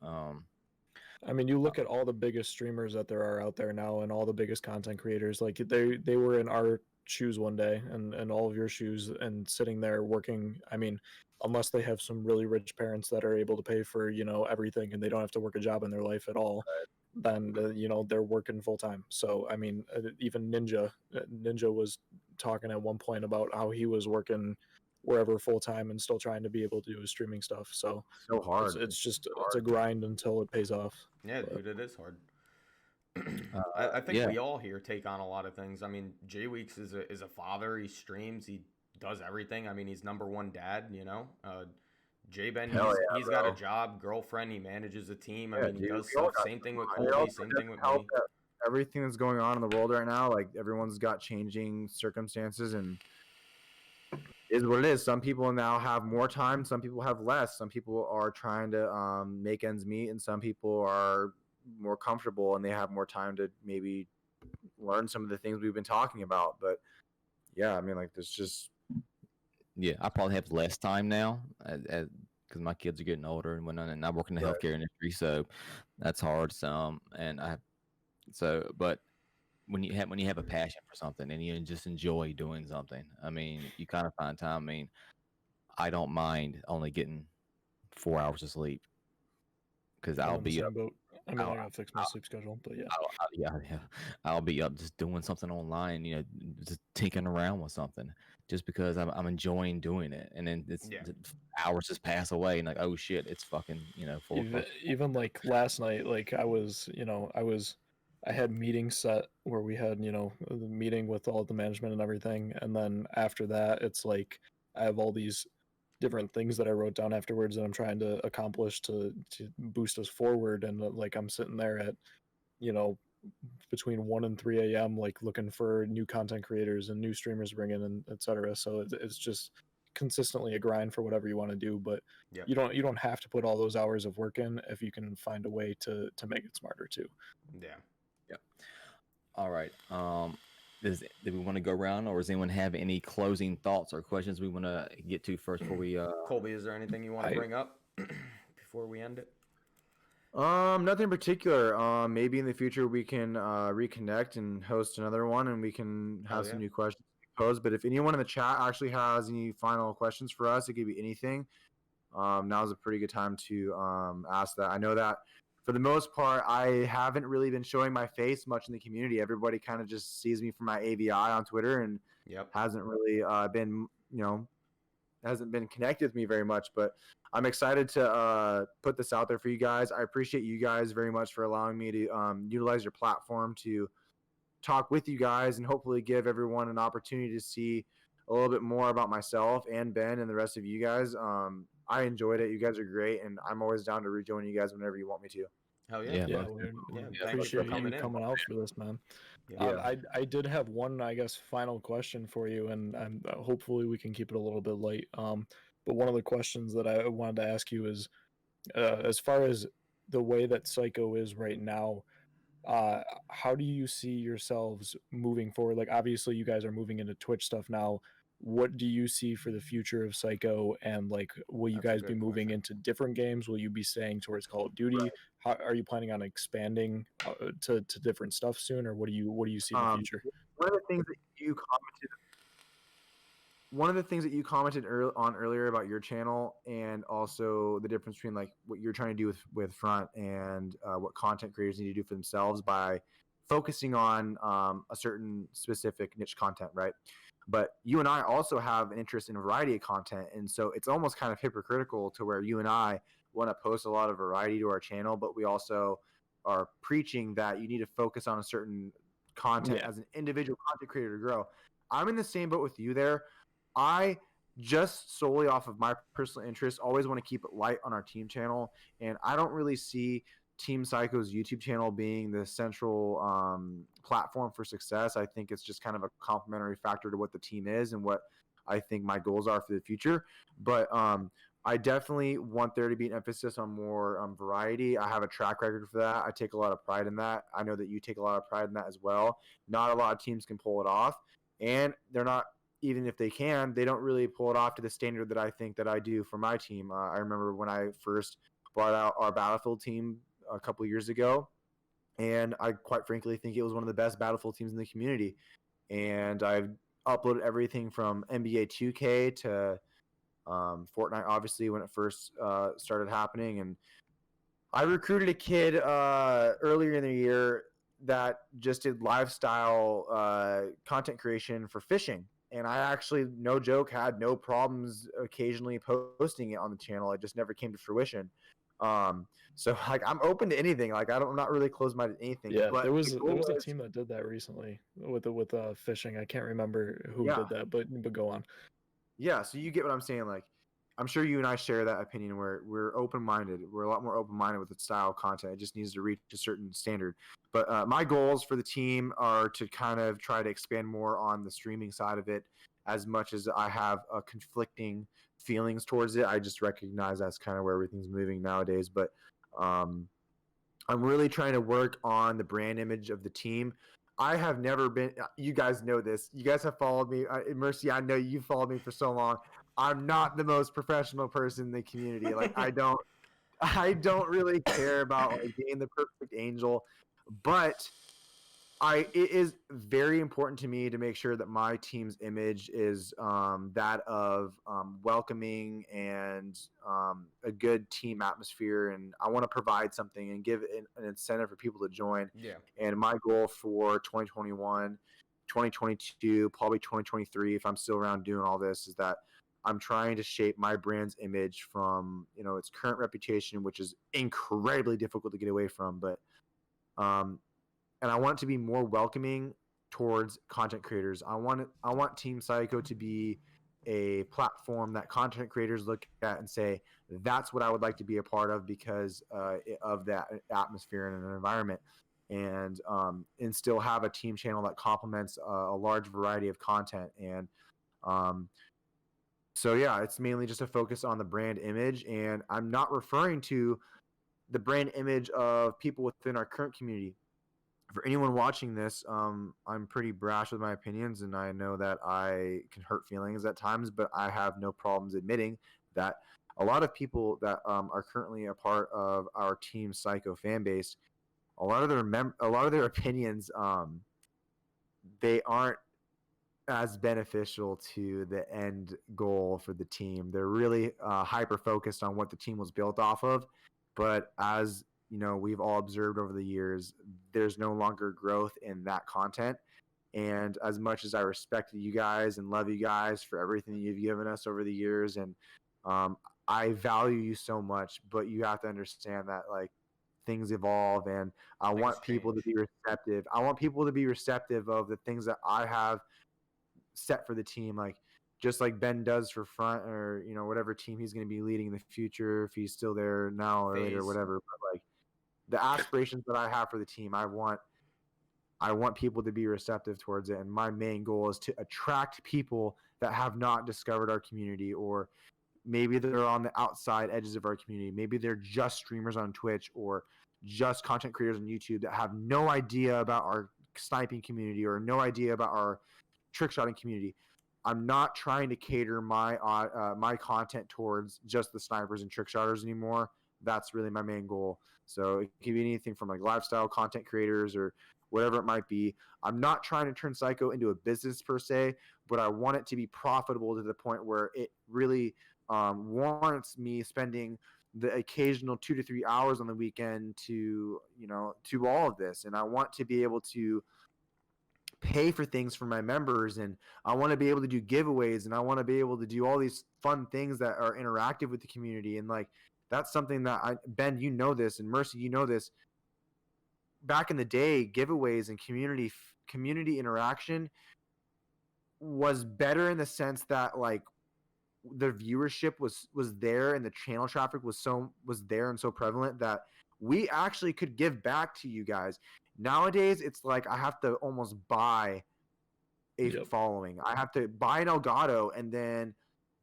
I mean, you look at all the biggest streamers that there are out there now, and all the biggest content creators. Like, they were in our shoes one day, and all of your shoes, and sitting there working. I mean, unless they have some really rich parents that are able to pay for everything, and they don't have to work a job in their life at all, then they're working full time. So I mean, even Ninja was talking at one point about how he was working wherever full time and still trying to be able to do his streaming stuff. So hard. It's a grind until it pays off. Yeah, dude, it is hard. I think we all here take on a lot of things. I mean, Jay Weeks is a father. He streams. He does everything. I mean, he's #1 dad. J-Ben, he's got a job, girlfriend. He manages a team. I mean, he does stuff. Same thing with Colby. Same thing with me. Everything that's going on in the world right now, like, everyone's got changing circumstances, and is what it is. Some people now have more time. Some people have less. Some people are trying to make ends meet, and some people are more comfortable and they have more time to maybe learn some of the things we've been talking about. But yeah, I mean, like, there's just I probably have less time now because my kids are getting older and whatnot, and I work in the healthcare industry, so that's hard. But when you have a passion for something and you just enjoy doing something, I mean, you kind of find time. I mean, I don't mind only getting 4 hours of sleep because I'll be up. I mean, I gotta fix my sleep schedule, but I'll be up just doing something online, just tinkering around with something, just because I'm enjoying doing it. And then hours just pass away, and like, oh shit, it's fucking 4 o'clock. Even like last night, like I was I had meetings set where we had, the meeting with all the management and everything, and then after that, it's like I have all these different things that I wrote down afterwards that I'm trying to accomplish to boost us forward, and like I'm sitting there at, you know, between 1 and 3 a.m. like looking for new content creators and new streamers to bring in, and etc. So it's just consistently a grind for whatever you want to do, but Yep. you don't have to put all those hours of work in if you can find a way to make it smarter too. Yeah. All right. Do we want to go around, or does anyone have any closing thoughts or questions we want to get to first before we? Colby, is there anything you want to bring up before we end it? Nothing in particular. Maybe in the future we can reconnect and host another one, and we can have some new questions posed. But if anyone in the chat actually has any final questions for us, it could be anything. Now's a pretty good time to ask that. I know that for the most part, I haven't really been showing my face much in the community. Everybody kind of just sees me from my AVI on Twitter and hasn't really been, hasn't been connected with me very much. But I'm excited to put this out there for you guys. I appreciate you guys very much for allowing me to utilize your platform to talk with you guys and hopefully give everyone an opportunity to see a little bit more about myself and Ben and the rest of you guys. I enjoyed it. You guys are great, and I'm always down to rejoin you guys whenever you want me to. Hell yeah. Yeah. We Thanks appreciate for coming you in. coming out for this, man. Yeah. I did have one, I guess, final question for you, and hopefully we can keep it a little bit light. But one of the questions that I wanted to ask you is, as far as the way that Psycho is right now, how do you see yourselves moving forward? Like, obviously, you guys are moving into Twitch stuff now. What do you see for the future of Psycho? And like, will you guys be moving into different games? Will you be staying towards Call of Duty? Right. How are you planning on expanding to different stuff soon, or what do you see in the future? One of the things that you commented on earlier about your channel, and also the difference between like what you're trying to do with Front and what content creators need to do for themselves by focusing on a certain specific niche content, right? But you and I also have an interest in a variety of content, and so it's almost kind of hypocritical to where you and I want to post a lot of variety to our channel, but we also are preaching that you need to focus on a certain content as an individual content creator to grow. I'm in the same boat with you there. I just solely off of my personal interest always want to keep it light on our team channel, and I don't really see TeamPsyQo's YouTube channel being the central platform for success. I think it's just kind of a complementary factor to what the team is and what I think my goals are for the future. But I definitely want there to be an emphasis on more variety. I have a track record for that. I take a lot of pride in that. I know that you take a lot of pride in that as well. Not a lot of teams can pull it off, and they're not, even if they can, they don't really pull it off to the standard that I think that I do for my team. I remember when I first brought out our Battlefield team a couple of years ago, and I quite frankly think it was one of the best Battlefield teams in the community. And I've uploaded everything from NBA 2K to Fortnite, obviously, when it first started happening. And I recruited a kid earlier in the year that just did lifestyle content creation for fishing. And I actually, no joke, had no problems occasionally posting it on the channel. It just never came to fruition. So like I'm open to anything. Like I'm not really closed-minded to anything. Yeah, but there was a team that did that recently with fishing. I can't remember who did that, but go on. Yeah, so you get what I'm saying. Like, I'm sure you and I share that opinion where we're open-minded. We're a lot more open-minded with the style of content. It just needs to reach a certain standard. But my goals for the team are to kind of try to expand more on the streaming side of it. As much as I have conflicting feelings towards it, I just recognize that's kind of where everything's moving nowadays. But I'm really trying to work on the brand image of the team. I have never been, you guys know this. You guys have followed me. Mercy, I know you followed me for so long. I'm not the most professional person in the community. Like I don't really care about like being the perfect angel, but it is very important to me to make sure that my team's image is that of welcoming and a good team atmosphere. And I want to provide something and give an incentive for people to join. Yeah. And my goal for 2021, 2022, probably 2023, if I'm still around doing all this, is that I'm trying to shape my brand's image from, its current reputation, which is incredibly difficult to get away from. But and I want it to be more welcoming towards content creators. I want TeamPsyQo to be a platform that content creators look at and say, that's what I would like to be a part of because of that atmosphere and an environment, and still have a team channel that complements a large variety of content. And so yeah, it's mainly just a focus on the brand image, and I'm not referring to the brand image of people within our current community. For anyone watching this, I'm pretty brash with my opinions, and I know that I can hurt feelings at times, but I have no problems admitting that a lot of people that are currently a part of our TeamPsyQo fan base, a lot of their opinions, they aren't as beneficial to the end goal for the team. They're really hyper focused on what the team was built off of, but as you know, we've all observed over the years, there's no longer growth in that content. And as much as I respect you guys and love you guys for everything that you've given us over the years, and I value you so much, but you have to understand that like things evolve, and I Things want people to change. be receptive. I want people to be receptive of the things that I have set for the team, like just like Ben does for front, or you know whatever team he's going to be leading in the future if he's still there now or later, Phase. whatever. But like the aspirations that I have for the team, I want people to be receptive towards it, and my main goal is to attract people that have not discovered our community, or maybe they're on the outside edges of our community. Maybe they're just streamers on Twitch or just content creators on YouTube that have no idea about our sniping community or no idea about our trick shotting community. I'm not trying to cater my content towards just the snipers and trick shotters anymore. That's really my main goal. So it could be anything from like lifestyle content creators or whatever it might be. I'm not trying to turn Psycho into a business per se, but I want it to be profitable to the point where it really warrants me spending the occasional 2 to 3 hours on the weekend to to all of this. And I want to be able to pay for things for my members, and I want to be able to do giveaways, and I want to be able to do all these fun things that are interactive with the community. And like that's something that Ben, you know this, and Mercy, you know this. Back in the day, giveaways and community interaction was better in the sense that like the viewership was there, and the channel traffic was there and so prevalent that we actually could give back to you guys. Nowadays it's like I have to almost buy a Yep. following. I have to buy an Elgato and then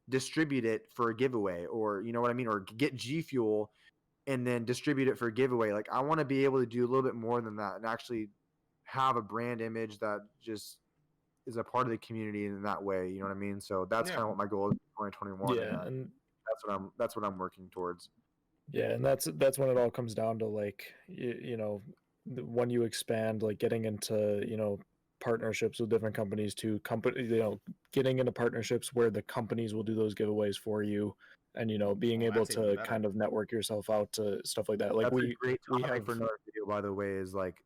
distribute it for a giveaway, or you know what I mean, or get G Fuel and then distribute it for a giveaway. Like I want to be able to do a little bit more than that and actually have a brand image that just is a part of the community in that way. You know what I mean? So that's Yeah. kind of what my goal is for 2021, Yeah, and and that's what I'm working towards. yeah, and that's when it all comes down to like when you expand, like getting into partnerships with different companies to company, getting into partnerships where the companies will do those giveaways for you, and being Well, able that's even to better. kind of network yourself out to stuff like that. Like That's a we great we topic have for another video, by the way, is like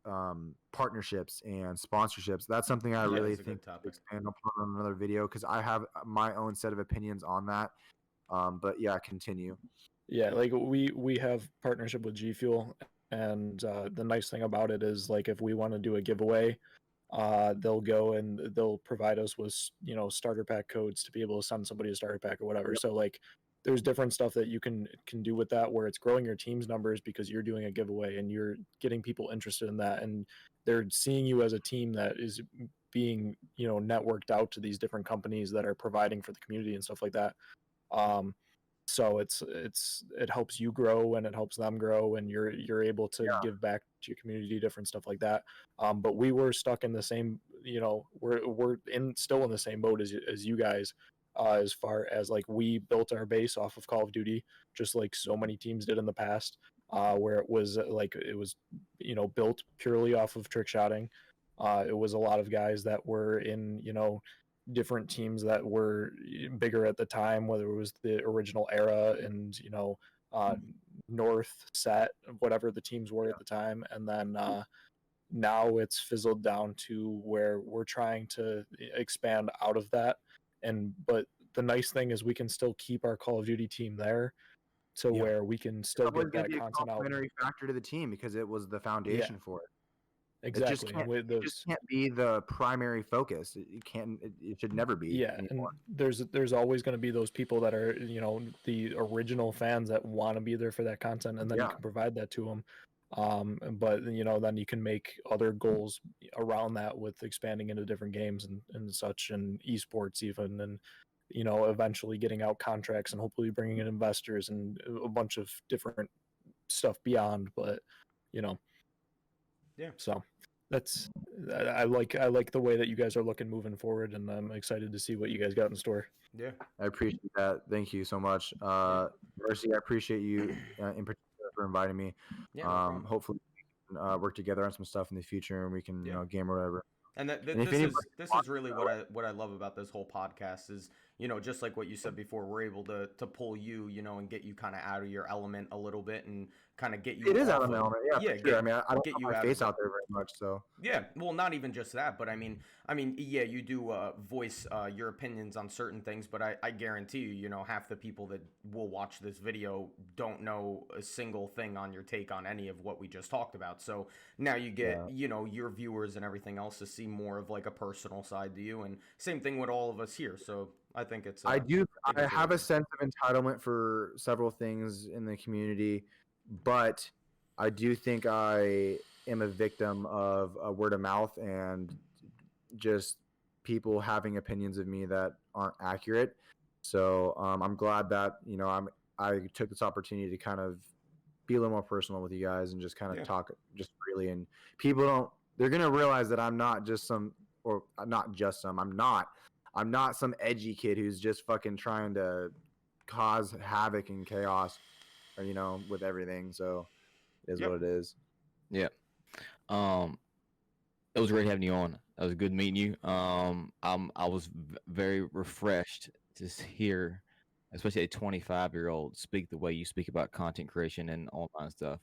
partnerships and sponsorships. That's something I That really is a think good we topic. should expand upon on another video because I have my own set of opinions on that. But yeah, continue. Yeah, like we have partnership with G Fuel, and the nice thing about it is like if we want to do a giveaway, they'll go and they'll provide us with starter pack codes to be able to send somebody a starter pack or whatever. Yep. So like there's different stuff that you can do with that where it's growing your team's numbers because you're doing a giveaway and you're getting people interested in that, and they're seeing you as a team that is being networked out to these different companies that are providing for the community and stuff like that. So it helps you grow and it helps them grow, and you're able to Yeah. give back to your community, different stuff like that. But we were stuck in the same, we're still in the same boat as you guys, as far as like we built our base off of Call of Duty, just like so many teams did in the past, where it was built purely off of trick shotting. It was a lot of guys that were in different teams that were bigger at the time, whether it was the original era and uh, North Set, whatever the teams were Yeah. at the time, and then now it's fizzled down to where we're trying to expand out of that. But the nice thing is we can still keep our Call of Duty team there, to Yeah. where we can It's still always get going to that be a content out. complementary factor to the team because it was the Yeah, foundation for it. exactly. And with It just those, can't be the primary focus. It can't. It should never be. yeah, anymore. and there's always going to be those people that are, the original fans that want to be there for that content, and then you Yeah. can provide that to them. But then you can make other goals around that with expanding into different games and such, and esports even, and eventually getting out contracts and hopefully bringing in investors and a bunch of different stuff beyond. But you know Yeah. so that's I like the way that you guys are looking moving forward, and I'm excited to see what you guys got in store. Yeah. I appreciate that. Thank you so much, Mercy. I appreciate you in particular for inviting me. Yeah. No problem. Hopefully, we can work together on some stuff in the future, and we can Yeah. game or whatever. And And if this anybody is wants really to what I love about this whole podcast is, just like what you said before, we're able to pull you, and get you kind of out of your element a little bit and kind of get you it is out off of my element, yeah, yeah, for sure. I get mean, I don't get put you my out face of out there very much, so yeah, well, not even just that, but I mean, yeah, you do voice your opinions on certain things, but I guarantee you, half the people that will watch this video don't know a single thing on your take on any of what we just talked about. So now you get, your viewers and everything else to see more of like a personal side to you, and same thing with all of us here. So I think it's I do. think I it's have really a sense of entitlement for several things in the community, but I do think I am a victim of word of mouth and just people having opinions of me that aren't accurate. So I'm glad that I took this opportunity to kind of be a little more personal with you guys and just kind of Yeah. talk just freely. And people don't. They're gonna realize that I'm not just some, or not just some. I'm not some edgy kid who's just fucking trying to cause havoc and chaos, or with everything. So it is Yep. what it is. Yeah. It was great having you on. It was good meeting you. I was very refreshed to hear, especially a 25-year-old speak the way you speak about content creation and online stuff.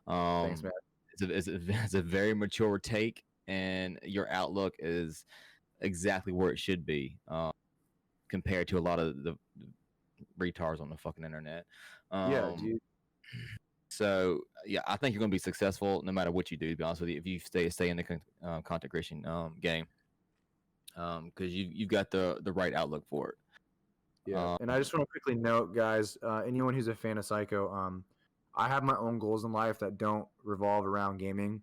Thanks, man. It's a very mature take, and your outlook is exactly where it should be, compared to a lot of the retards on the fucking internet. Yeah, dude. So yeah, I think you're going to be successful no matter what you do. To be honest with you, if you stay in the content creation game, because you've got the right outlook for it. Yeah, and I just want to quickly note, guys, anyone who's a fan of Psycho, I have my own goals in life that don't revolve around gaming.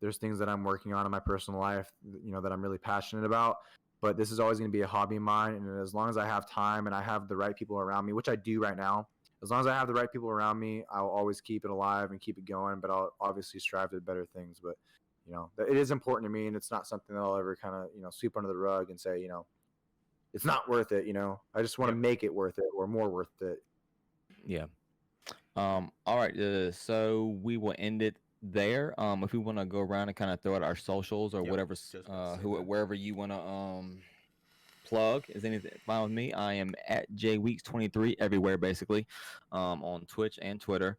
There's things that I'm working on in my personal life, that I'm really passionate about. But this is always going to be a hobby of mine, and as long as I have time and I have the right people around me, which I do right now, as long as I have the right people around me, I'll always keep it alive and keep it going. But I'll obviously strive to better things. But it is important to me, and it's not something that I'll ever kind of sweep under the rug and say it's not worth it. I just want to make it worth it or more worth it. Yeah. All right. So we will end it there. If we want to go around and kind of throw out our socials or whatever, wherever you want to plug, is anything fine with me? I am at jweeks23 everywhere, basically, on Twitch and Twitter,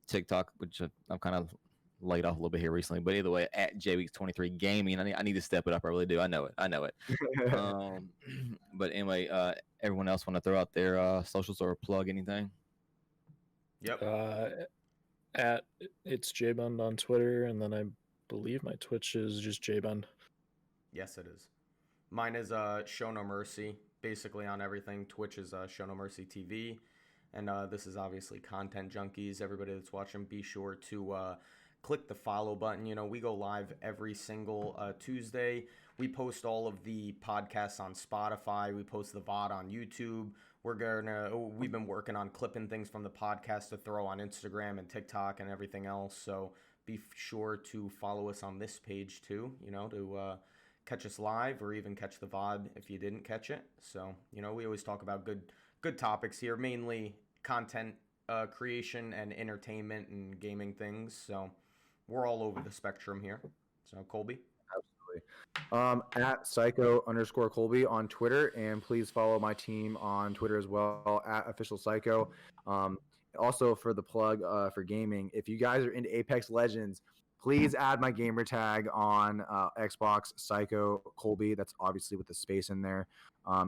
TikTok, which I'm kind of laid off a little bit here recently, but either way, at jweeks23 gaming. I need to step it up. I really do. I know it. But anyway, everyone else want to throw out their socials or plug anything? Yep. At it's jbund on Twitter, and then I believe my Twitch is just jbund. Yes, it is. Mine is Show No Mercy. Basically on everything. Twitch is Show No Mercy TV, and this is obviously Content Junkies. Everybody that's watching, be sure to click the follow button. We go live every single Tuesday. We post all of the podcasts on Spotify. We post the VOD on YouTube. We've been working on clipping things from the podcast to throw on Instagram and TikTok and everything else. So be sure to follow us on this page too, to catch us live or even catch the VOD if you didn't catch it. So, we always talk about good topics here, mainly content creation and entertainment and gaming things. So we're all over the spectrum here. So Colby? At psycho_Colby on Twitter, and please follow my team on Twitter as well at official psycho. Also for the plug for gaming, if you guys are into Apex Legends, please add my gamer tag on Xbox, Psycho Colby. That's obviously with the space in there.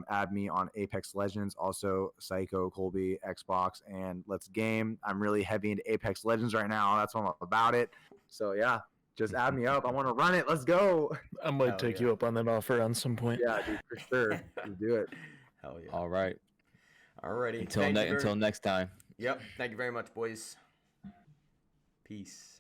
Add me on Apex Legends, also Psycho Colby, Xbox, and let's game. I'm really heavy into Apex Legends right now. That's what I'm about it. So yeah, just add me up. I want to run it. Let's go. I might Hell take yeah. you up on that offer on some point. Yeah, dude, for sure. Let's do it. Hell yeah. All right. Alrighty. Until next time. Yep. Thank you very much, boys. Peace.